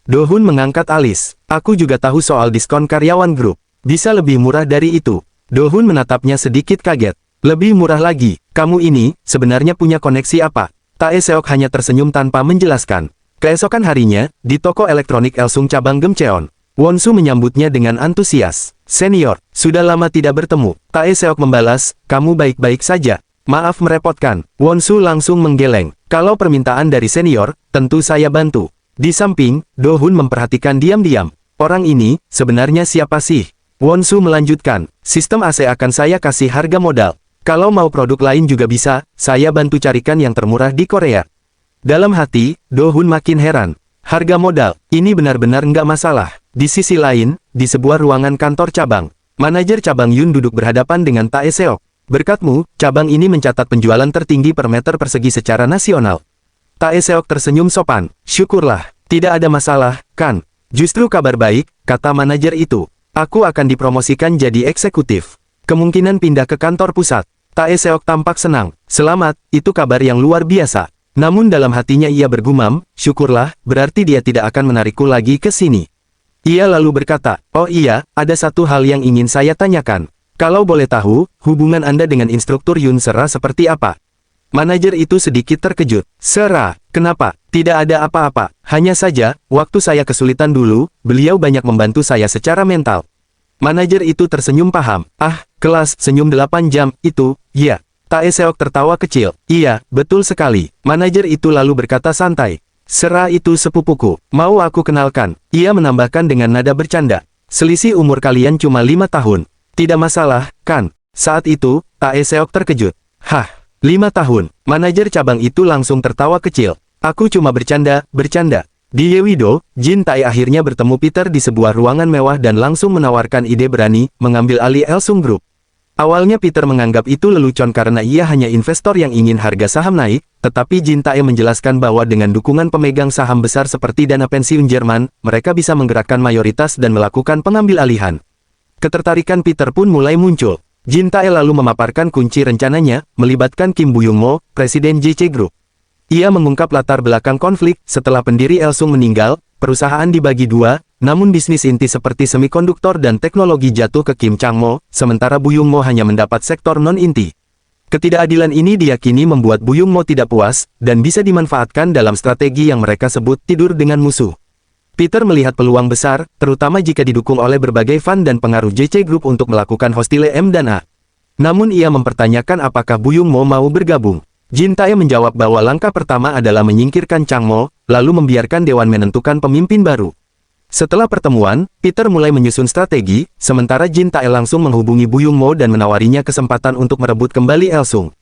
Do Hun mengangkat alis. Aku juga tahu soal diskon karyawan grup. Bisa lebih murah dari itu. Do Hun menatapnya sedikit kaget. Lebih murah lagi. Kamu ini, sebenarnya punya koneksi apa? Tae Seok hanya tersenyum tanpa menjelaskan. Keesokan harinya, di toko elektronik Elsung cabang Gemcheon, Wonsu menyambutnya dengan antusias. Senior, sudah lama tidak bertemu. Tae Seok membalas, kamu baik-baik saja. Maaf merepotkan. Wonsu langsung menggeleng. Kalau permintaan dari senior, tentu saya bantu. Di samping, Do Hun memperhatikan diam-diam. Orang ini, sebenarnya siapa sih? Wonsu melanjutkan. Sistem AC akan saya kasih harga modal. Kalau mau produk lain juga bisa, saya bantu carikan yang termurah di Korea. Dalam hati, Do Hun makin heran. Harga modal, ini benar-benar nggak masalah. Di sisi lain, di sebuah ruangan kantor cabang, manajer cabang Yun duduk berhadapan dengan Tae Seok. Berkatmu, cabang ini mencatat penjualan tertinggi per meter persegi secara nasional. Tae Seok tersenyum sopan. Syukurlah, tidak ada masalah, kan? Justru kabar baik, kata manajer itu. Aku akan dipromosikan jadi eksekutif. Kemungkinan pindah ke kantor pusat. Tae Seok tampak senang. Selamat, itu kabar yang luar biasa. Namun dalam hatinya ia bergumam, syukurlah, berarti dia tidak akan menarikku lagi ke sini. Ia lalu berkata, oh iya, ada satu hal yang ingin saya tanyakan. Kalau boleh tahu, hubungan Anda dengan instruktur Yun Sera seperti apa? Manajer itu sedikit terkejut. Sera, kenapa? Tidak ada apa-apa. Hanya saja, waktu saya kesulitan dulu, beliau banyak membantu saya secara mental. Manajer itu tersenyum paham. Ah, kelas senyum 8 jam, itu, ya. Tae Seok tertawa kecil. Iya, betul sekali. Manajer itu lalu berkata santai. Sera itu sepupuku. Mau aku kenalkan? Ia menambahkan dengan nada bercanda. Selisih umur kalian cuma 5 tahun. Tidak masalah, kan? Saat itu, Tae Seok terkejut. Hah, 5 tahun. Manajer cabang itu langsung tertawa kecil. Aku cuma bercanda. Di Yewido, Jin Tae akhirnya bertemu Peter di sebuah ruangan mewah dan langsung menawarkan ide berani, mengambil alih Elsung Group. Awalnya Peter menganggap itu lelucon karena ia hanya investor yang ingin harga saham naik, tetapi Jin Tae menjelaskan bahwa dengan dukungan pemegang saham besar seperti dana pensiun Jerman, mereka bisa menggerakkan mayoritas dan melakukan pengambil alihan. Ketertarikan Peter pun mulai muncul. Jin Tae lalu memaparkan kunci rencananya, melibatkan Kim Buyung Mo, Presiden JC Group. Ia mengungkap latar belakang konflik, setelah pendiri Elsung meninggal, perusahaan dibagi dua, Namun bisnis inti seperti semikonduktor dan teknologi jatuh ke Kim Chang-mo, sementara Bu Yung-mo hanya mendapat sektor non-inti. Ketidakadilan ini diyakini membuat Bu Yung-mo tidak puas, dan bisa dimanfaatkan dalam strategi yang mereka sebut tidur dengan musuh. Peter melihat peluang besar, terutama jika didukung oleh berbagai fan dan pengaruh JC Group untuk melakukan hostile M dan A. Namun ia mempertanyakan apakah Bu Yung-mo mau bergabung. Jin Tae menjawab bahwa langkah pertama adalah menyingkirkan Chang-mo, lalu membiarkan Dewan menentukan pemimpin baru. Setelah pertemuan, Peter mulai menyusun strategi, sementara Jin Tae langsung menghubungi Bu Yung-mo dan menawarinya kesempatan untuk merebut kembali Elsung.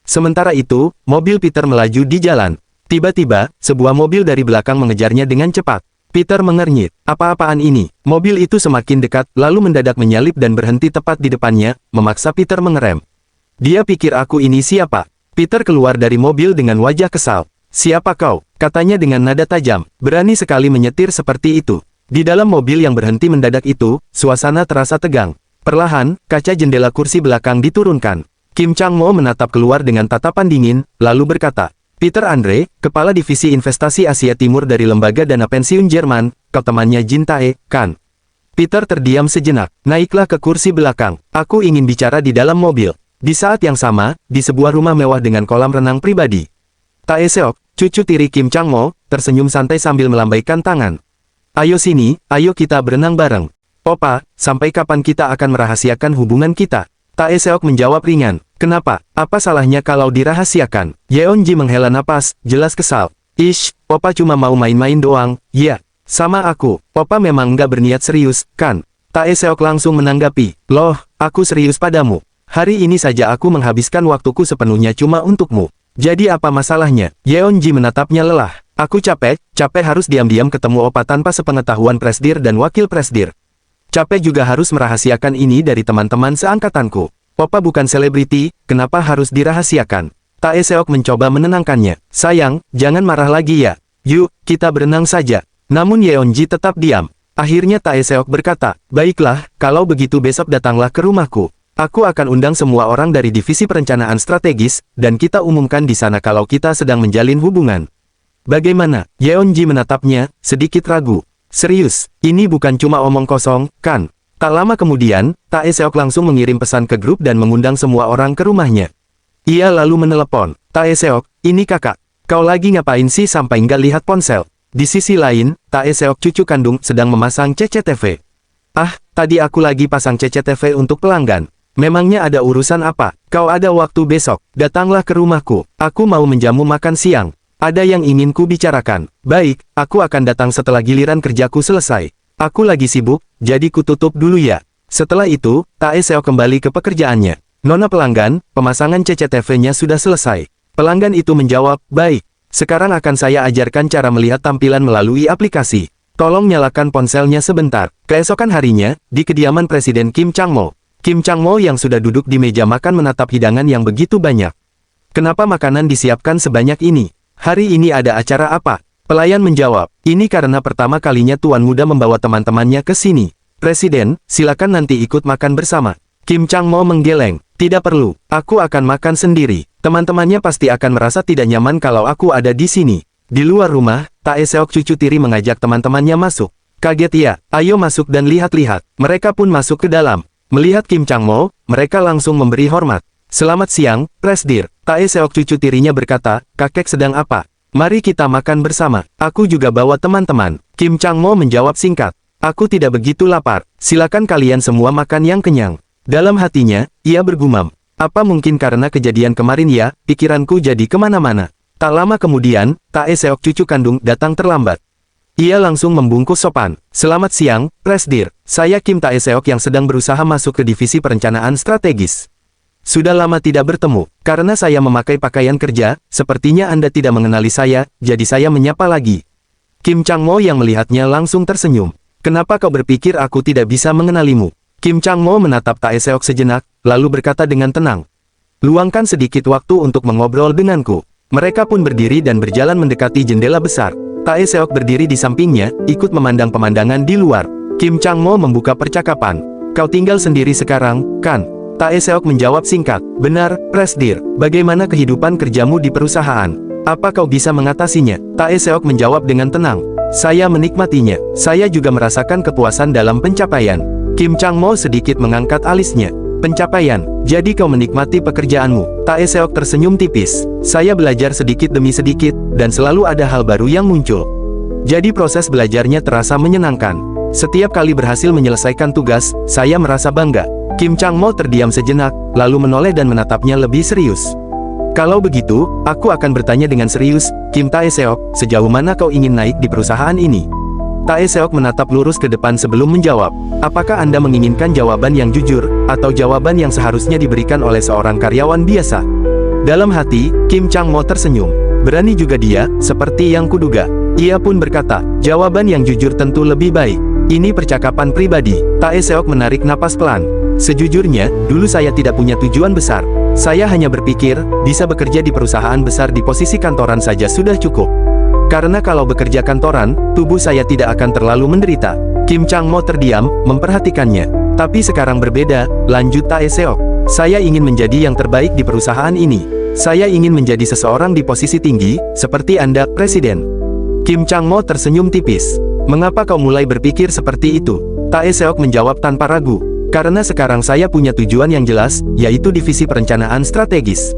Sementara itu, mobil Peter melaju di jalan. Tiba-tiba, sebuah mobil dari belakang mengejarnya dengan cepat. Peter mengernyit. Apa-apaan ini? Mobil itu semakin dekat, lalu mendadak menyalip dan berhenti tepat di depannya, memaksa Peter mengerem. Dia pikir aku ini siapa? Peter keluar dari mobil dengan wajah kesal. Siapa kau? Katanya dengan nada tajam. Berani sekali menyetir seperti itu. Di dalam mobil yang berhenti mendadak itu, suasana terasa tegang. Perlahan, kaca jendela kursi belakang diturunkan. Kim Chang-mo menatap keluar dengan tatapan dingin, lalu berkata, Peter Andre, Kepala Divisi Investasi Asia Timur dari Lembaga Dana Pensiun Jerman, kau temannya Jin Tae, kan? Peter terdiam sejenak. Naiklah ke kursi belakang. Aku ingin bicara di dalam mobil. Di saat yang sama, di sebuah rumah mewah dengan kolam renang pribadi. Tae Seok, cucu tiri Kim Chang-mo, tersenyum santai sambil melambaikan tangan. Ayo sini, ayo kita berenang bareng. Opa, sampai kapan kita akan merahasiakan hubungan kita? Tae Seok menjawab ringan. Kenapa? Apa salahnya kalau dirahasiakan? Yeon-ji menghela napas, jelas kesal. Ish, Opa cuma mau main-main doang. Ya, sama aku. Opa memang nggak berniat serius, kan? Tae Seok langsung menanggapi. Loh, aku serius padamu. Hari ini saja aku menghabiskan waktuku sepenuhnya cuma untukmu. Jadi apa masalahnya? Yeon-ji menatapnya lelah. Aku capek harus diam-diam ketemu Opa tanpa sepengetahuan Presdir dan Wakil Presdir. Capek juga harus merahasiakan ini dari teman-teman seangkatanku. Opa bukan selebriti, kenapa harus dirahasiakan? Tae Seok mencoba menenangkannya. Sayang, jangan marah lagi ya. Yuk, kita berenang saja. Namun Yeon-ji tetap diam. Akhirnya Tae Seok berkata, baiklah, kalau begitu besok datanglah ke rumahku. Aku akan undang semua orang dari Divisi Perencanaan Strategis, dan kita umumkan di sana kalau kita sedang menjalin hubungan. Bagaimana? Yeon-ji menatapnya, sedikit ragu. Serius, ini bukan cuma omong kosong, kan? Tak lama kemudian, Tae Seok langsung mengirim pesan ke grup dan mengundang semua orang ke rumahnya. Ia lalu menelepon. Tae Seok, ini kakak. Kau lagi ngapain sih sampai nggak lihat ponsel? Di sisi lain, Tae Seok cucu kandung sedang memasang CCTV. Ah, tadi aku lagi pasang CCTV untuk pelanggan. Memangnya ada urusan apa? Kau ada waktu besok, datanglah ke rumahku. Aku mau menjamu makan siang. Ada yang ingin ku bicarakan. Baik, aku akan datang setelah giliran kerjaku selesai. Aku lagi sibuk, jadi ku tutup dulu ya. Setelah itu, Tae Seok kembali ke pekerjaannya. Nona pelanggan, pemasangan CCTV-nya sudah selesai. Pelanggan itu menjawab, baik. Sekarang akan saya ajarkan cara melihat tampilan melalui aplikasi. Tolong nyalakan ponselnya sebentar. Keesokan harinya, di kediaman Presiden Kim Chang-mo. Kim Chang-mo yang sudah duduk di meja makan menatap hidangan yang begitu banyak. Kenapa makanan disiapkan sebanyak ini? Hari ini ada acara apa? Pelayan menjawab, ini karena pertama kalinya Tuan Muda membawa teman-temannya ke sini. Presiden, silakan nanti ikut makan bersama. Kim Chang-mo menggeleng, tidak perlu, aku akan makan sendiri. Teman-temannya pasti akan merasa tidak nyaman kalau aku ada di sini. Di luar rumah, Tae Seok cucu tiri mengajak teman-temannya masuk. Kaget ya, ayo masuk dan lihat-lihat. Mereka pun masuk ke dalam. Melihat Kim Chang-mo, mereka langsung memberi hormat. Selamat siang, Presdir. Tae Seok cucu tirinya berkata, kakek sedang apa? Mari kita makan bersama. Aku juga bawa teman-teman. Kim Chang-mo menjawab singkat. Aku tidak begitu lapar. Silakan kalian semua makan yang kenyang. Dalam hatinya, ia bergumam. Apa mungkin karena kejadian kemarin ya, pikiranku jadi kemana-mana. Tak lama kemudian, Tae Seok cucu kandung datang terlambat. Ia langsung membungkus sopan. Selamat siang, Presdir. Saya Kim Tae Seok yang sedang berusaha masuk ke Divisi Perencanaan Strategis. Sudah lama tidak bertemu. Karena saya memakai pakaian kerja, sepertinya Anda tidak mengenali saya, jadi saya menyapa lagi. Kim Chang-mo yang melihatnya langsung tersenyum. Kenapa kau berpikir aku tidak bisa mengenalimu? Kim Chang-mo menatap Tae Seok sejenak, lalu berkata dengan tenang. Luangkan sedikit waktu untuk mengobrol denganku. Mereka pun berdiri dan berjalan mendekati jendela besar. Tae Seok berdiri di sampingnya, ikut memandang pemandangan di luar. Kim Chang-mo membuka percakapan. Kau tinggal sendiri sekarang, kan? Tae Seok menjawab singkat, benar, Presdir. Bagaimana kehidupan kerjamu di perusahaan? Apa kau bisa mengatasinya? Tae Seok menjawab dengan tenang. Saya menikmatinya. Saya juga merasakan kepuasan dalam pencapaian. Kim Chang-mo sedikit mengangkat alisnya. Pencapaian. Jadi kau menikmati pekerjaanmu. Tae Seok tersenyum tipis. Saya belajar sedikit demi sedikit, dan selalu ada hal baru yang muncul. Jadi proses belajarnya terasa menyenangkan. Setiap kali berhasil menyelesaikan tugas, saya merasa bangga. Kim Chang-mo terdiam sejenak, lalu menoleh dan menatapnya lebih serius. Kalau begitu, aku akan bertanya dengan serius, Kim Tae Seok, sejauh mana kau ingin naik di perusahaan ini? Tae Seok menatap lurus ke depan sebelum menjawab. Apakah Anda menginginkan jawaban yang jujur, atau jawaban yang seharusnya diberikan oleh seorang karyawan biasa? Dalam hati, Kim Chang-mo tersenyum. Berani juga dia, seperti yang kuduga. Ia pun berkata, jawaban yang jujur tentu lebih baik. Ini percakapan pribadi. Tae Seok menarik napas pelan. Sejujurnya, dulu saya tidak punya tujuan besar. Saya hanya berpikir, bisa bekerja di perusahaan besar di posisi kantoran saja sudah cukup. Karena kalau bekerja kantoran, tubuh saya tidak akan terlalu menderita. Kim Chang-mo terdiam, memperhatikannya. Tapi sekarang berbeda, lanjut Tae Seok. Saya ingin menjadi yang terbaik di perusahaan ini. Saya ingin menjadi seseorang di posisi tinggi, seperti Anda, Presiden. Kim Chang-mo tersenyum tipis. Mengapa kau mulai berpikir seperti itu? Tae Seok menjawab tanpa ragu. Karena sekarang saya punya tujuan yang jelas, yaitu divisi perencanaan strategis.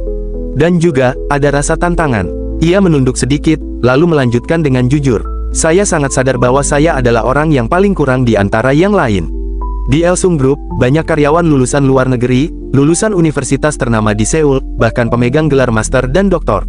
Dan juga, ada rasa tantangan. Ia menunduk sedikit, lalu melanjutkan dengan jujur. Saya sangat sadar bahwa saya adalah orang yang paling kurang di antara yang lain. Di Elsung Group, banyak karyawan lulusan luar negeri, lulusan universitas ternama di Seoul, bahkan pemegang gelar master dan doktor.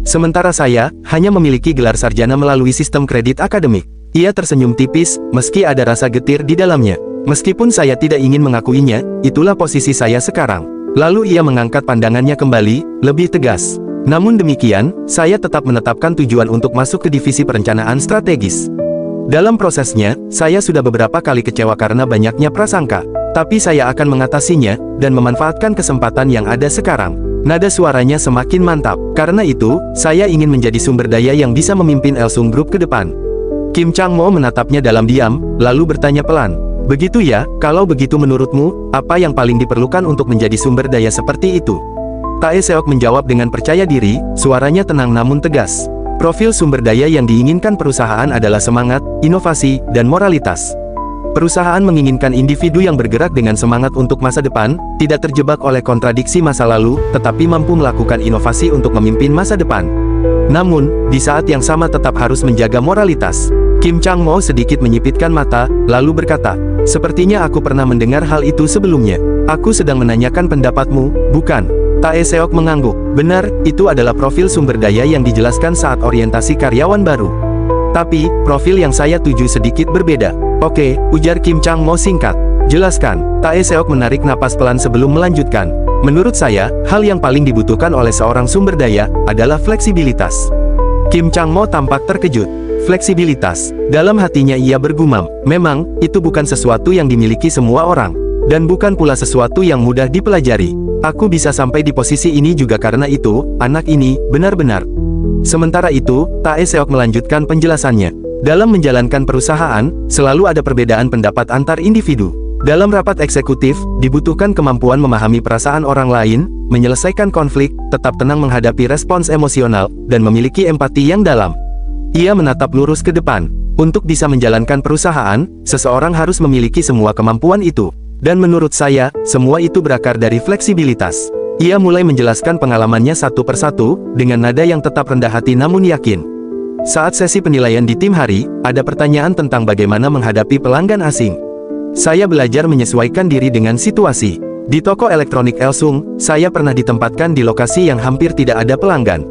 Sementara saya, hanya memiliki gelar sarjana melalui sistem kredit akademik. Ia tersenyum tipis, meski ada rasa getir di dalamnya. Meskipun saya tidak ingin mengakuinya, itulah posisi saya sekarang. Lalu ia mengangkat pandangannya kembali, lebih tegas. Namun demikian, saya tetap menetapkan tujuan untuk masuk ke divisi perencanaan strategis. Dalam prosesnya, saya sudah beberapa kali kecewa karena banyaknya prasangka. Tapi saya akan mengatasinya, dan memanfaatkan kesempatan yang ada sekarang. Nada suaranya semakin mantap. Karena itu, saya ingin menjadi sumber daya yang bisa memimpin Elsung Group ke depan. Kim Chang-mo menatapnya dalam diam, lalu bertanya pelan. Begitu ya, kalau begitu menurutmu, apa yang paling diperlukan untuk menjadi sumber daya seperti itu? Tae Seok menjawab dengan percaya diri, suaranya tenang namun tegas. Profil sumber daya yang diinginkan perusahaan adalah semangat, inovasi, dan moralitas. Perusahaan menginginkan individu yang bergerak dengan semangat untuk masa depan, tidak terjebak oleh kontradiksi masa lalu, tetapi mampu melakukan inovasi untuk memimpin masa depan. Namun, di saat yang sama tetap harus menjaga moralitas. Kim Chang-mo sedikit menyipitkan mata, lalu berkata, sepertinya aku pernah mendengar hal itu sebelumnya. Aku sedang menanyakan pendapatmu, bukan? Tae Seok mengangguk. Benar, itu adalah profil sumber daya yang dijelaskan saat orientasi karyawan baru. Tapi, profil yang saya tuju sedikit berbeda. Oke, ujar Kim Chang-mo singkat. Jelaskan. Tae Seok menarik napas pelan sebelum melanjutkan. Menurut saya, hal yang paling dibutuhkan oleh seorang sumber daya, adalah fleksibilitas. Kim Chang-mo tampak terkejut. Fleksibilitas. Dalam hatinya ia bergumam. Memang, itu bukan sesuatu yang dimiliki semua orang. Dan bukan pula sesuatu yang mudah dipelajari. Aku bisa sampai di posisi ini juga karena itu, anak ini, benar-benar. Sementara itu, Tae Seok melanjutkan penjelasannya. Dalam menjalankan perusahaan, selalu ada perbedaan pendapat antar individu. Dalam rapat eksekutif, dibutuhkan kemampuan memahami perasaan orang lain, menyelesaikan konflik, tetap tenang menghadapi respons emosional, dan memiliki empati yang dalam. Ia menatap lurus ke depan. Untuk bisa menjalankan perusahaan, seseorang harus memiliki semua kemampuan itu. Dan menurut saya, semua itu berakar dari fleksibilitas. Ia mulai menjelaskan pengalamannya satu persatu, dengan nada yang tetap rendah hati namun yakin. Saat sesi penilaian di tim hari, ada pertanyaan tentang bagaimana menghadapi pelanggan asing. Saya belajar menyesuaikan diri dengan situasi. Di toko elektronik Elsung, saya pernah ditempatkan di lokasi yang hampir tidak ada pelanggan.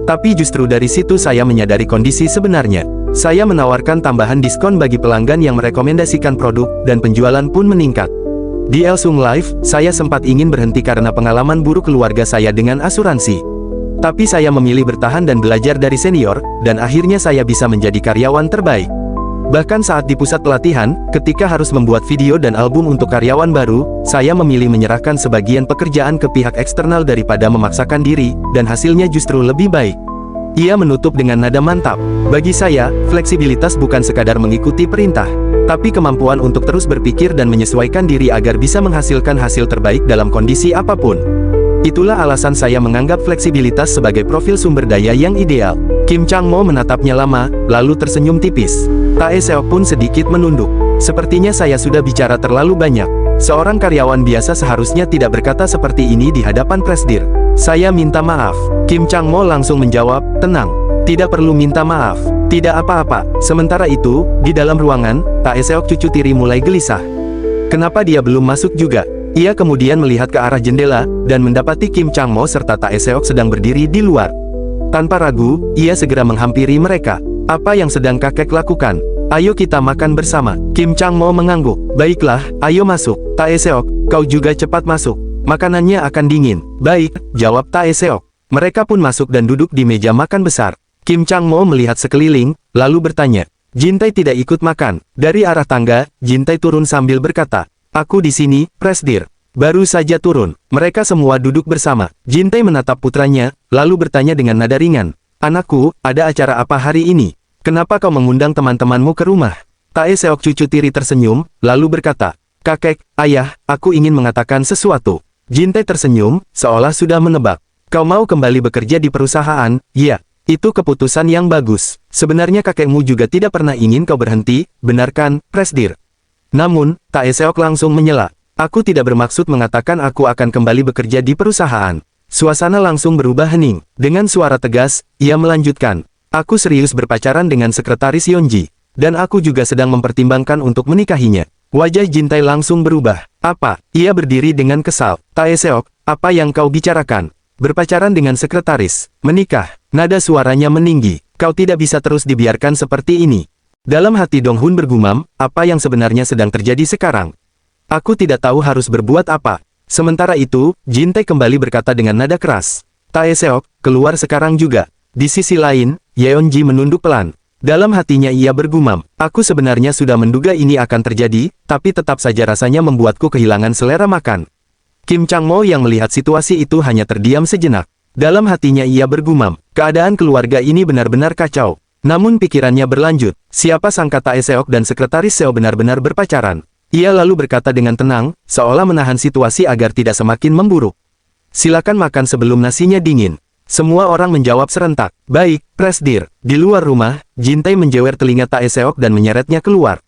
Tapi justru dari situ saya menyadari kondisi sebenarnya. Saya menawarkan tambahan diskon bagi pelanggan yang merekomendasikan produk, dan penjualan pun meningkat. Di Elsung Life, saya sempat ingin berhenti karena pengalaman buruk keluarga saya dengan asuransi. Tapi saya memilih bertahan dan belajar dari senior, dan akhirnya saya bisa menjadi karyawan terbaik. Bahkan saat di pusat pelatihan, ketika harus membuat video dan album untuk karyawan baru, saya memilih menyerahkan sebagian pekerjaan ke pihak eksternal daripada memaksakan diri, dan hasilnya justru lebih baik. Ia menutup dengan nada mantap. Bagi saya, fleksibilitas bukan sekadar mengikuti perintah, tapi kemampuan untuk terus berpikir dan menyesuaikan diri agar bisa menghasilkan hasil terbaik dalam kondisi apapun. Itulah alasan saya menganggap fleksibilitas sebagai profil sumber daya yang ideal. Kim Chang-mo menatapnya lama, lalu tersenyum tipis. Tae Seok pun sedikit menunduk. Sepertinya saya sudah bicara terlalu banyak. Seorang karyawan biasa seharusnya tidak berkata seperti ini di hadapan Presdir. Saya minta maaf. Kim Chang-mo langsung menjawab, tenang. Tidak perlu minta maaf. Tidak apa-apa. Sementara itu, di dalam ruangan, Tae Seok cucu tiri mulai gelisah. Kenapa dia belum masuk juga? Ia kemudian melihat ke arah jendela, dan mendapati Kim Chang-mo serta Tae Seok sedang berdiri di luar. Tanpa ragu, ia segera menghampiri mereka. Apa yang sedang kakek lakukan? Ayo kita makan bersama. Kim Chang-mo mengangguk. Baiklah, ayo masuk. Tae Seok, kau juga cepat masuk. Makanannya akan dingin. Baik, jawab Tae Seok. Mereka pun masuk dan duduk di meja makan besar. Kim Chang-mo melihat sekeliling, lalu bertanya. Jintai tidak ikut makan. Dari arah tangga, Jintai turun sambil berkata, aku di sini, Presdir. Baru saja turun. Mereka semua duduk bersama. Jintai menatap putranya, lalu bertanya dengan nada ringan. Anakku, ada acara apa hari ini? Kenapa kau mengundang teman-temanmu ke rumah? Tae Seok cucu tiri tersenyum, lalu berkata, kakek, ayah, aku ingin mengatakan sesuatu. Jintai tersenyum, seolah sudah menebak. Kau mau kembali bekerja di perusahaan? Ya, itu keputusan yang bagus. Sebenarnya kakekmu juga tidak pernah ingin kau berhenti, benarkan, Presdir? Namun, Tae Seok langsung menyela. Aku tidak bermaksud mengatakan aku akan kembali bekerja di perusahaan. Suasana langsung berubah hening. Dengan suara tegas, ia melanjutkan. Aku serius berpacaran dengan sekretaris Yeonji. Dan aku juga sedang mempertimbangkan untuk menikahinya. Wajah Jintai langsung berubah. Apa? Ia berdiri dengan kesal. Tae Seok, apa yang kau bicarakan? Berpacaran dengan sekretaris. Menikah. Nada suaranya meninggi. Kau tidak bisa terus dibiarkan seperti ini. Dalam hati Dong Hun bergumam, apa yang sebenarnya sedang terjadi sekarang? Aku tidak tahu harus berbuat apa. Sementara itu, Jintai kembali berkata dengan nada keras. Tae Seok, keluar sekarang juga. Di sisi lain, Yeonji menunduk pelan. Dalam hatinya ia bergumam, aku sebenarnya sudah menduga ini akan terjadi, tapi tetap saja rasanya membuatku kehilangan selera makan. Kim Chang-mo yang melihat situasi itu hanya terdiam sejenak. Dalam hatinya ia bergumam, keadaan keluarga ini benar-benar kacau. Namun pikirannya berlanjut, siapa sangka Tae Seok dan sekretaris Seo benar-benar berpacaran. Ia lalu berkata dengan tenang, seolah menahan situasi agar tidak semakin memburuk. Silakan makan sebelum nasinya dingin. Semua orang menjawab serentak. Baik, Presdir. Di luar rumah, Jintai menjewer telinga Tae Seok dan menyeretnya keluar.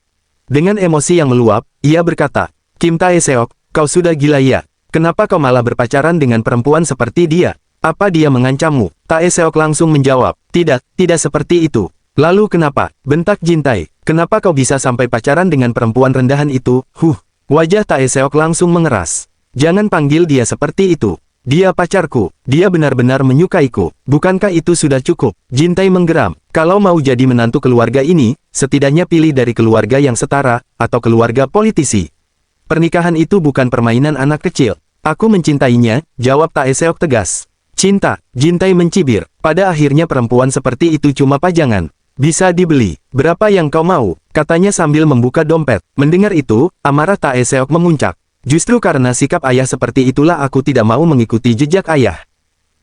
Dengan emosi yang meluap, ia berkata, Kim Tae Seok, kau sudah gila ya? Kenapa kau malah berpacaran dengan perempuan seperti dia? Apa dia mengancammu? Tae Seok langsung menjawab, tidak seperti itu. Lalu kenapa? Bentak Jintai. Kenapa kau bisa sampai pacaran dengan perempuan rendahan itu? Wajah Tae Seok langsung mengeras. Jangan panggil dia seperti itu. Dia pacarku. Dia benar-benar menyukaiku. Bukankah itu sudah cukup? Jintai menggeram. Kalau mau jadi menantu keluarga ini, setidaknya pilih dari keluarga yang setara, atau keluarga politisi. Pernikahan itu bukan permainan anak kecil. Aku mencintainya, jawab Tae Seok tegas. Cinta, Jintai mencibir. Pada akhirnya perempuan seperti itu cuma pajangan. Bisa dibeli. Berapa yang kau mau? Katanya sambil membuka dompet. Mendengar itu, amarah Tae Seok memuncak. Justru karena sikap ayah seperti itulah aku tidak mau mengikuti jejak ayah.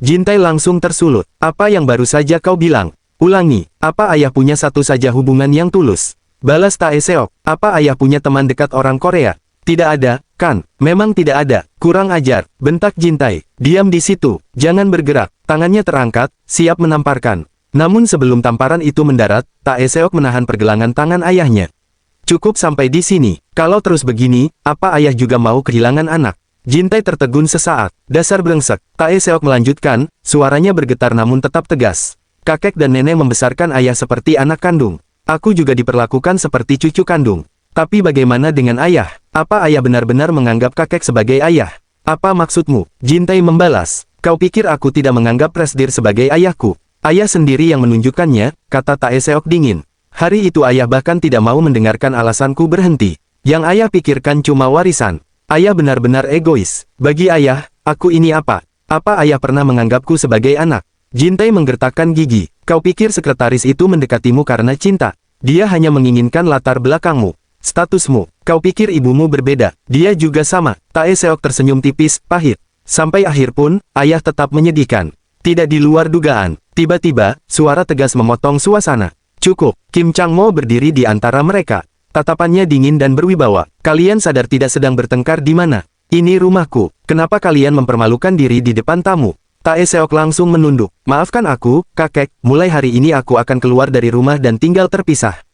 Jintai langsung tersulut. Apa yang baru saja kau bilang? Ulangi. Apa ayah punya satu saja hubungan yang tulus? Balas Tae Seok. Apa ayah punya teman dekat orang Korea? Tidak ada, kan? Memang tidak ada. Kurang ajar. Bentak Jintai. Diam di situ. Jangan bergerak. Tangannya terangkat, siap menamparkan. Namun sebelum tamparan itu mendarat, Tae Seok menahan pergelangan tangan ayahnya. Cukup sampai di sini. Kalau terus begini, apa ayah juga mau kehilangan anak? Jintai tertegun sesaat. Dasar brengsek. Tae Seok melanjutkan, suaranya bergetar namun tetap tegas. Kakek dan nenek membesarkan ayah seperti anak kandung. Aku juga diperlakukan seperti cucu kandung. Tapi bagaimana dengan ayah? Apa ayah benar-benar menganggap kakek sebagai ayah? Apa maksudmu? Jintai membalas. Kau pikir aku tidak menganggap Presdir sebagai ayahku? Ayah sendiri yang menunjukkannya, kata Tae Seok dingin. Hari itu ayah bahkan tidak mau mendengarkan alasanku berhenti. Yang ayah pikirkan cuma warisan. Ayah benar-benar egois. Bagi ayah, aku ini apa? Apa ayah pernah menganggapku sebagai anak? Jintai menggertakkan gigi. Kau pikir sekretaris itu mendekatimu karena cinta? Dia hanya menginginkan latar belakangmu. Statusmu. Kau pikir ibumu berbeda? Dia juga sama. Tae Seok tersenyum tipis, pahit. Sampai akhir pun, ayah tetap menyedihkan. Tidak di luar dugaan. Tiba-tiba, suara tegas memotong suasana. Cukup. Kim Chang-mo berdiri di antara mereka. Tatapannya dingin dan berwibawa. Kalian sadar tidak sedang bertengkar di mana? Ini rumahku. Kenapa kalian mempermalukan diri di depan tamu? Tae Seok langsung menunduk. Maafkan aku, kakek, mulai hari ini aku akan keluar dari rumah dan tinggal terpisah.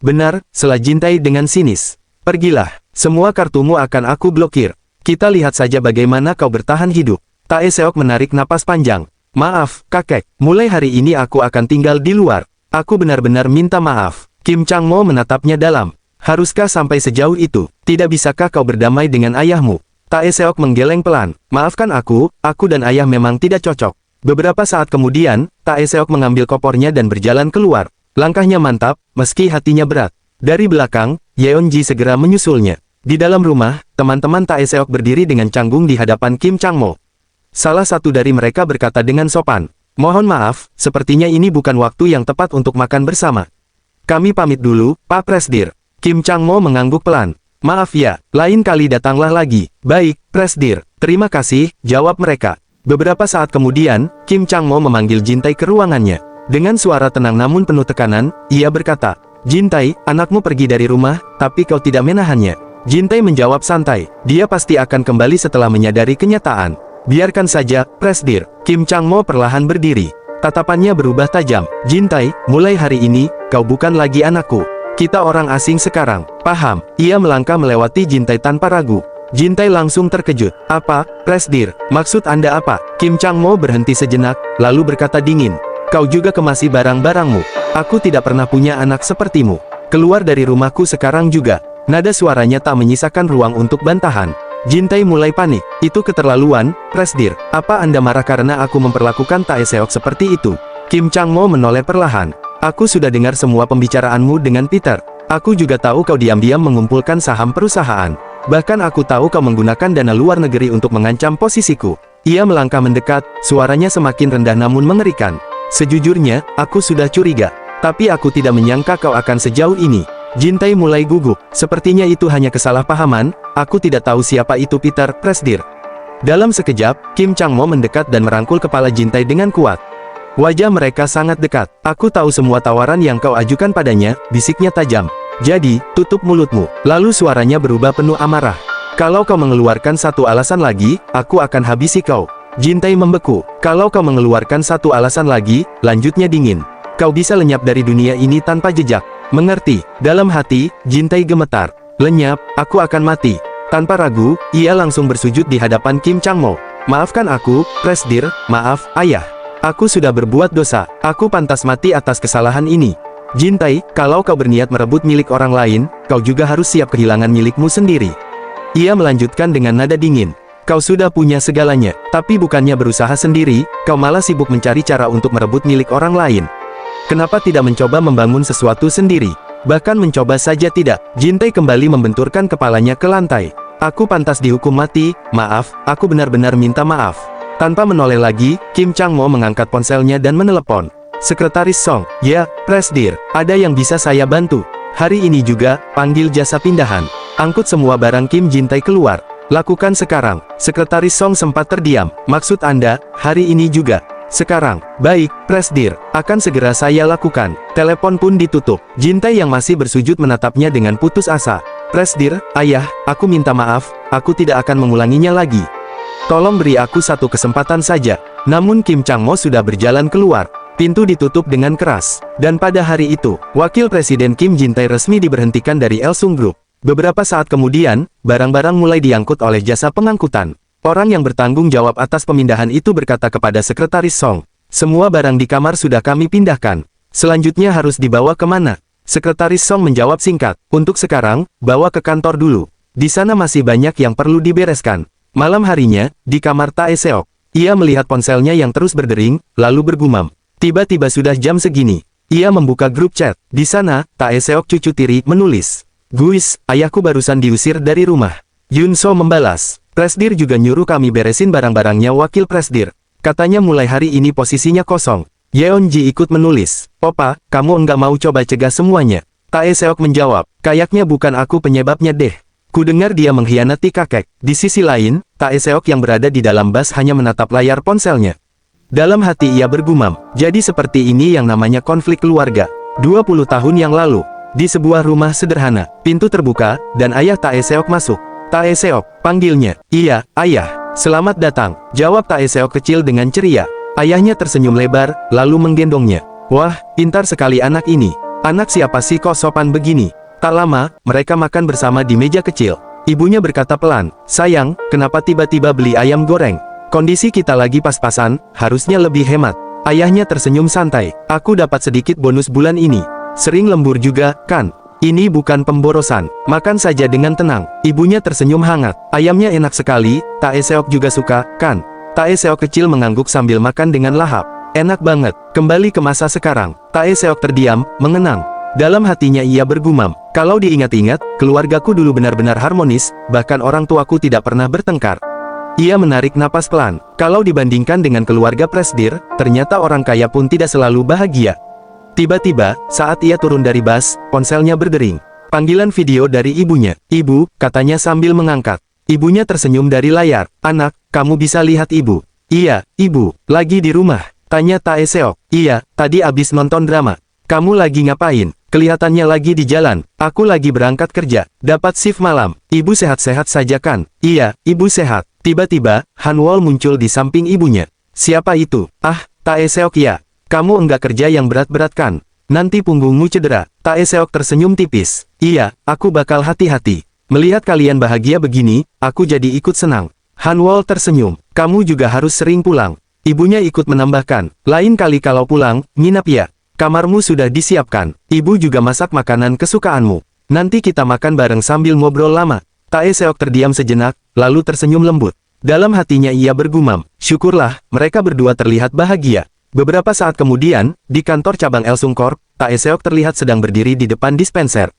Benar, sela Jintai dengan sinis. Pergilah, semua kartumu akan aku blokir. Kita lihat saja bagaimana kau bertahan hidup. Tae Seok menarik napas panjang. Maaf, kakek, mulai hari ini aku akan tinggal di luar. Aku benar-benar minta maaf. Kim Changmo menatapnya dalam. Haruskah sampai sejauh itu? Tidak bisakah kau berdamai dengan ayahmu? Tae Seok menggeleng pelan. Maafkan aku dan ayah memang tidak cocok. Beberapa saat kemudian, Tae Seok mengambil kopornya dan berjalan keluar. Langkahnya mantap, meski hatinya berat. Dari belakang, Yeonji segera menyusulnya. Di dalam rumah, teman-teman Tae Seok berdiri dengan canggung di hadapan Kim Changmo. Salah satu dari mereka berkata dengan sopan, "Mohon maaf, sepertinya ini bukan waktu yang tepat untuk makan bersama. Kami pamit dulu, Pak Presdir." Kim Changmo mengangguk pelan. "Maaf ya, lain kali datanglah lagi." "Baik, Presdir. Terima kasih," jawab mereka. Beberapa saat kemudian, Kim Changmo memanggil Jintai ke ruangannya. Dengan suara tenang namun penuh tekanan, ia berkata, "Jintai, anakmu pergi dari rumah, tapi kau tidak menahannya." Jintai menjawab santai, "Dia pasti akan kembali setelah menyadari kenyataan." "Biarkan saja, Presdir." Kim Changmo perlahan berdiri. Tatapannya berubah tajam. "Jintai, mulai hari ini, kau bukan lagi anakku. Kita orang asing sekarang, paham?" Ia melangkah melewati Jintai tanpa ragu. Jintai langsung terkejut. "Apa, Presdir? Maksud Anda apa?" Kim Changmo berhenti sejenak, lalu berkata dingin, "Kau juga kemasi barang-barangmu. Aku tidak pernah punya anak sepertimu. Keluar dari rumahku sekarang juga." Nada suaranya tak menyisakan ruang untuk bantahan. Jintai mulai panik. "Itu keterlaluan, Presdir. Apa Anda marah karena aku memperlakukan Tae Seok seperti itu?" Kim Changmo menoleh perlahan. "Aku sudah dengar semua pembicaraanmu dengan Peter. Aku juga tahu kau diam-diam mengumpulkan saham perusahaan. Bahkan aku tahu kau menggunakan dana luar negeri untuk mengancam posisiku." Ia melangkah mendekat, suaranya semakin rendah namun mengerikan. "Sejujurnya, aku sudah curiga. Tapi aku tidak menyangka kau akan sejauh ini." Jintai mulai gugup. "Sepertinya itu hanya kesalahpahaman. Aku tidak tahu siapa itu Peter, Presdir." Dalam sekejap, Kim Changmo mendekat dan merangkul kepala Jintai dengan kuat. Wajah mereka sangat dekat. "Aku tahu semua tawaran yang kau ajukan padanya," bisiknya tajam. "Jadi, tutup mulutmu." Lalu suaranya berubah penuh amarah. "Kalau kau mengeluarkan satu alasan lagi, aku akan habisi kau." Jintai membeku. "Kalau kau mengeluarkan satu alasan lagi, lanjutnya dingin. Kau bisa lenyap dari dunia ini tanpa jejak." "Mengerti." Dalam hati, Jintai gemetar. "Lenyap, aku akan mati." Tanpa ragu, ia langsung bersujud di hadapan Kim Changmo. "Maafkan aku, Presdir. Maaf, ayah. Aku sudah berbuat dosa. Aku pantas mati atas kesalahan ini." "Jintai, kalau kau berniat merebut milik orang lain, kau juga harus siap kehilangan milikmu sendiri." Ia melanjutkan dengan nada dingin. "Kau sudah punya segalanya, tapi bukannya berusaha sendiri, kau malah sibuk mencari cara untuk merebut milik orang lain. Kenapa tidak mencoba membangun sesuatu sendiri? Bahkan mencoba saja tidak." Jintai kembali membenturkan kepalanya ke lantai. "Aku pantas dihukum mati, maaf, aku benar-benar minta maaf." Tanpa menoleh lagi, Kim Changmo mengangkat ponselnya dan menelepon. "Sekretaris Song." "Ya, Presdir, ada yang bisa saya bantu?" "Hari ini juga, panggil jasa pindahan. Angkut semua barang Kim." Jintai keluar. "Lakukan sekarang." Sekretaris Song sempat terdiam. "Maksud Anda, hari ini juga?" "Sekarang." "Baik, Presdir, akan segera saya lakukan." Telepon pun ditutup. Jintai yang masih bersujud menatapnya dengan putus asa. "Presdir, ayah, aku minta maaf, aku tidak akan mengulanginya lagi. Tolong beri aku satu kesempatan saja." Namun Kim Changmo sudah berjalan keluar. Pintu ditutup dengan keras. Dan pada hari itu, Wakil Presiden Kim Jintai resmi diberhentikan dari Elsung Group. Beberapa saat kemudian, barang-barang mulai diangkut oleh jasa pengangkutan. Orang yang bertanggung jawab atas pemindahan itu berkata kepada Sekretaris Song, "Semua barang di kamar sudah kami pindahkan. Selanjutnya harus dibawa kemana?" Sekretaris Song menjawab singkat, "Untuk sekarang, bawa ke kantor dulu. Di sana masih banyak yang perlu dibereskan." Malam harinya, di kamar Tae Seok, ia melihat ponselnya yang terus berdering, lalu bergumam. Tiba-tiba sudah jam segini. Ia membuka grup chat. Di sana, Tae Seok cucu tiri menulis, "Guys, ayahku barusan diusir dari rumah." Yun So membalas, "Presdir juga nyuruh kami beresin barang-barangnya." Wakil Presdir, katanya mulai hari ini posisinya kosong. Yeonji ikut menulis, "Opa, kamu enggak mau coba cegah semuanya?" Tae Seok menjawab, "Kayaknya bukan aku penyebabnya deh. Kudengar dia mengkhianati kakek." Di sisi lain, Tae Seok yang berada di dalam bus hanya menatap layar ponselnya. Dalam hati ia bergumam, jadi seperti ini yang namanya konflik keluarga. 20 tahun yang lalu, di sebuah rumah sederhana, pintu terbuka, dan ayah Tae Seok masuk. "Tae Seok," panggilnya. "Iya, ayah." Selamat datang, jawab Taeseok kecil dengan ceria. Ayahnya tersenyum lebar, lalu menggendongnya. Wah, pintar sekali anak ini. Anak siapa sih kok sopan begini? Tak lama, mereka makan bersama di meja kecil. Ibunya berkata pelan, sayang, kenapa tiba-tiba beli ayam goreng? Kondisi kita lagi pas-pasan, harusnya lebih hemat. Ayahnya tersenyum santai, aku dapat sedikit bonus bulan ini. Sering lembur juga, kan? Ini bukan pemborosan, makan saja dengan tenang. Ibunya tersenyum hangat, ayamnya enak sekali, Taeseok juga suka, kan? Taeseok kecil mengangguk sambil makan dengan lahap. Enak banget, kembali ke masa sekarang. Taeseok terdiam, mengenang. Dalam hatinya ia bergumam, kalau diingat-ingat, keluargaku dulu benar-benar harmonis, bahkan orang tuaku tidak pernah bertengkar. Ia menarik napas pelan, kalau dibandingkan dengan keluarga Presdir, ternyata orang kaya pun tidak selalu bahagia. Tiba-tiba, saat ia turun dari bus, ponselnya berdering. Panggilan video dari ibunya. Ibu, katanya sambil mengangkat. Ibunya tersenyum dari layar. Anak, kamu bisa lihat ibu. Iya, ibu, lagi di rumah. Tanya Taeseok. Iya, tadi abis nonton drama. Kamu lagi ngapain? Kelihatannya lagi di jalan. Aku lagi berangkat kerja. Dapat shift malam. Ibu sehat-sehat saja kan? Iya, ibu sehat. Tiba-tiba, Hanwol muncul di samping ibunya. Siapa itu? Ah, Taeseok ya. Kamu enggak kerja yang berat-berat kan? Nanti punggungmu cedera. Taeseok tersenyum tipis. Iya, aku bakal hati-hati. Melihat kalian bahagia begini, aku jadi ikut senang. Hanwol tersenyum. Kamu juga harus sering pulang. Ibunya ikut menambahkan. Lain kali kalau pulang, nginap ya. Kamarmu sudah disiapkan. Ibu juga masak makanan kesukaanmu. Nanti kita makan bareng sambil ngobrol lama. Taeseok terdiam sejenak, lalu tersenyum lembut. Dalam hatinya ia bergumam, syukurlah, mereka berdua terlihat bahagia. Beberapa saat kemudian, di kantor cabang Elsung Corp, Taeseok terlihat sedang berdiri di depan dispenser.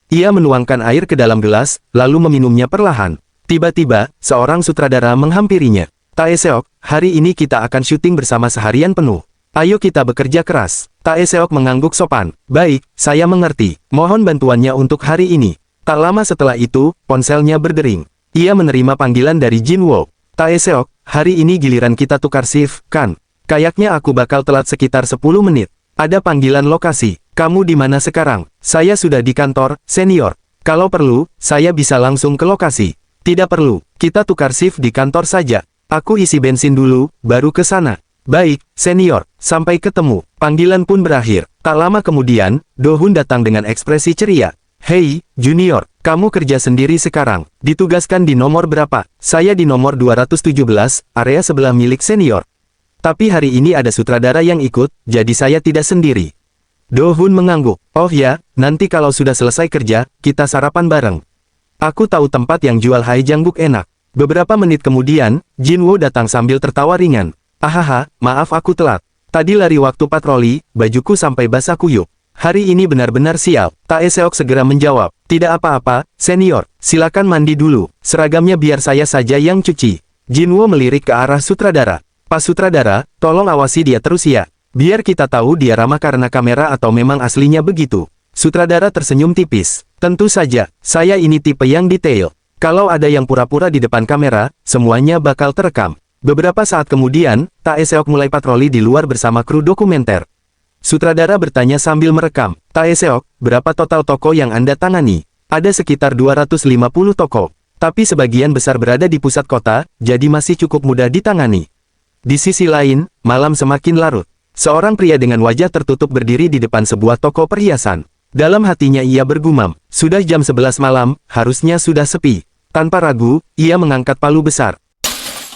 Ia menuangkan air ke dalam gelas, lalu meminumnya perlahan. Tiba-tiba, seorang sutradara menghampirinya. Taeseok, hari ini kita akan syuting bersama seharian penuh. Ayo kita bekerja keras. Taeseok mengangguk sopan. Baik, saya mengerti. Mohon bantuannya untuk hari ini. Tak lama setelah itu, ponselnya berdering. Ia menerima panggilan dari Jinwoo. Taeseok, hari ini giliran kita tukar shift, kan? Kayaknya aku bakal telat sekitar 10 menit. Ada panggilan lokasi. Kamu di mana sekarang? Saya sudah di kantor, senior. Kalau perlu, saya bisa langsung ke lokasi. Tidak perlu, kita tukar shift di kantor saja. Aku isi bensin dulu, baru ke sana. Baik, senior, sampai ketemu. Panggilan pun berakhir. Tak lama kemudian, Do-hun datang dengan ekspresi ceria. Hei, junior, kamu kerja sendiri sekarang. Ditugaskan di nomor berapa? Saya di nomor 217, area sebelah milik senior. Tapi hari ini ada sutradara yang ikut, jadi saya tidak sendiri. Do-hun mengangguk. Oh ya, nanti kalau sudah selesai kerja, kita sarapan bareng. Aku tahu tempat yang jual haijangguk enak. Beberapa menit kemudian, Jinwoo datang sambil tertawa ringan. Ahaha, maaf aku telat. Tadi lari waktu patroli, bajuku sampai basah kuyup. Hari ini benar-benar sial. Taeseok segera menjawab. Tidak apa-apa, senior. Silakan mandi dulu. Seragamnya biar saya saja yang cuci. Jinwoo melirik ke arah sutradara. Pak sutradara, tolong awasi dia terus ya. Biar kita tahu dia ramah karena kamera atau memang aslinya begitu. Sutradara tersenyum tipis. Tentu saja, saya ini tipe yang detail. Kalau ada yang pura-pura di depan kamera, semuanya bakal terekam. Beberapa saat kemudian, Taeseok mulai patroli di luar bersama kru dokumenter. Sutradara bertanya sambil merekam. Taeseok, berapa total toko yang Anda tangani? Ada sekitar 250 toko. Tapi sebagian besar berada di pusat kota, jadi masih cukup mudah ditangani. Di sisi lain, malam semakin larut. Seorang pria dengan wajah tertutup berdiri di depan sebuah toko perhiasan. Dalam hatinya ia bergumam, sudah jam 11 malam, harusnya sudah sepi. Tanpa ragu, ia mengangkat palu besar.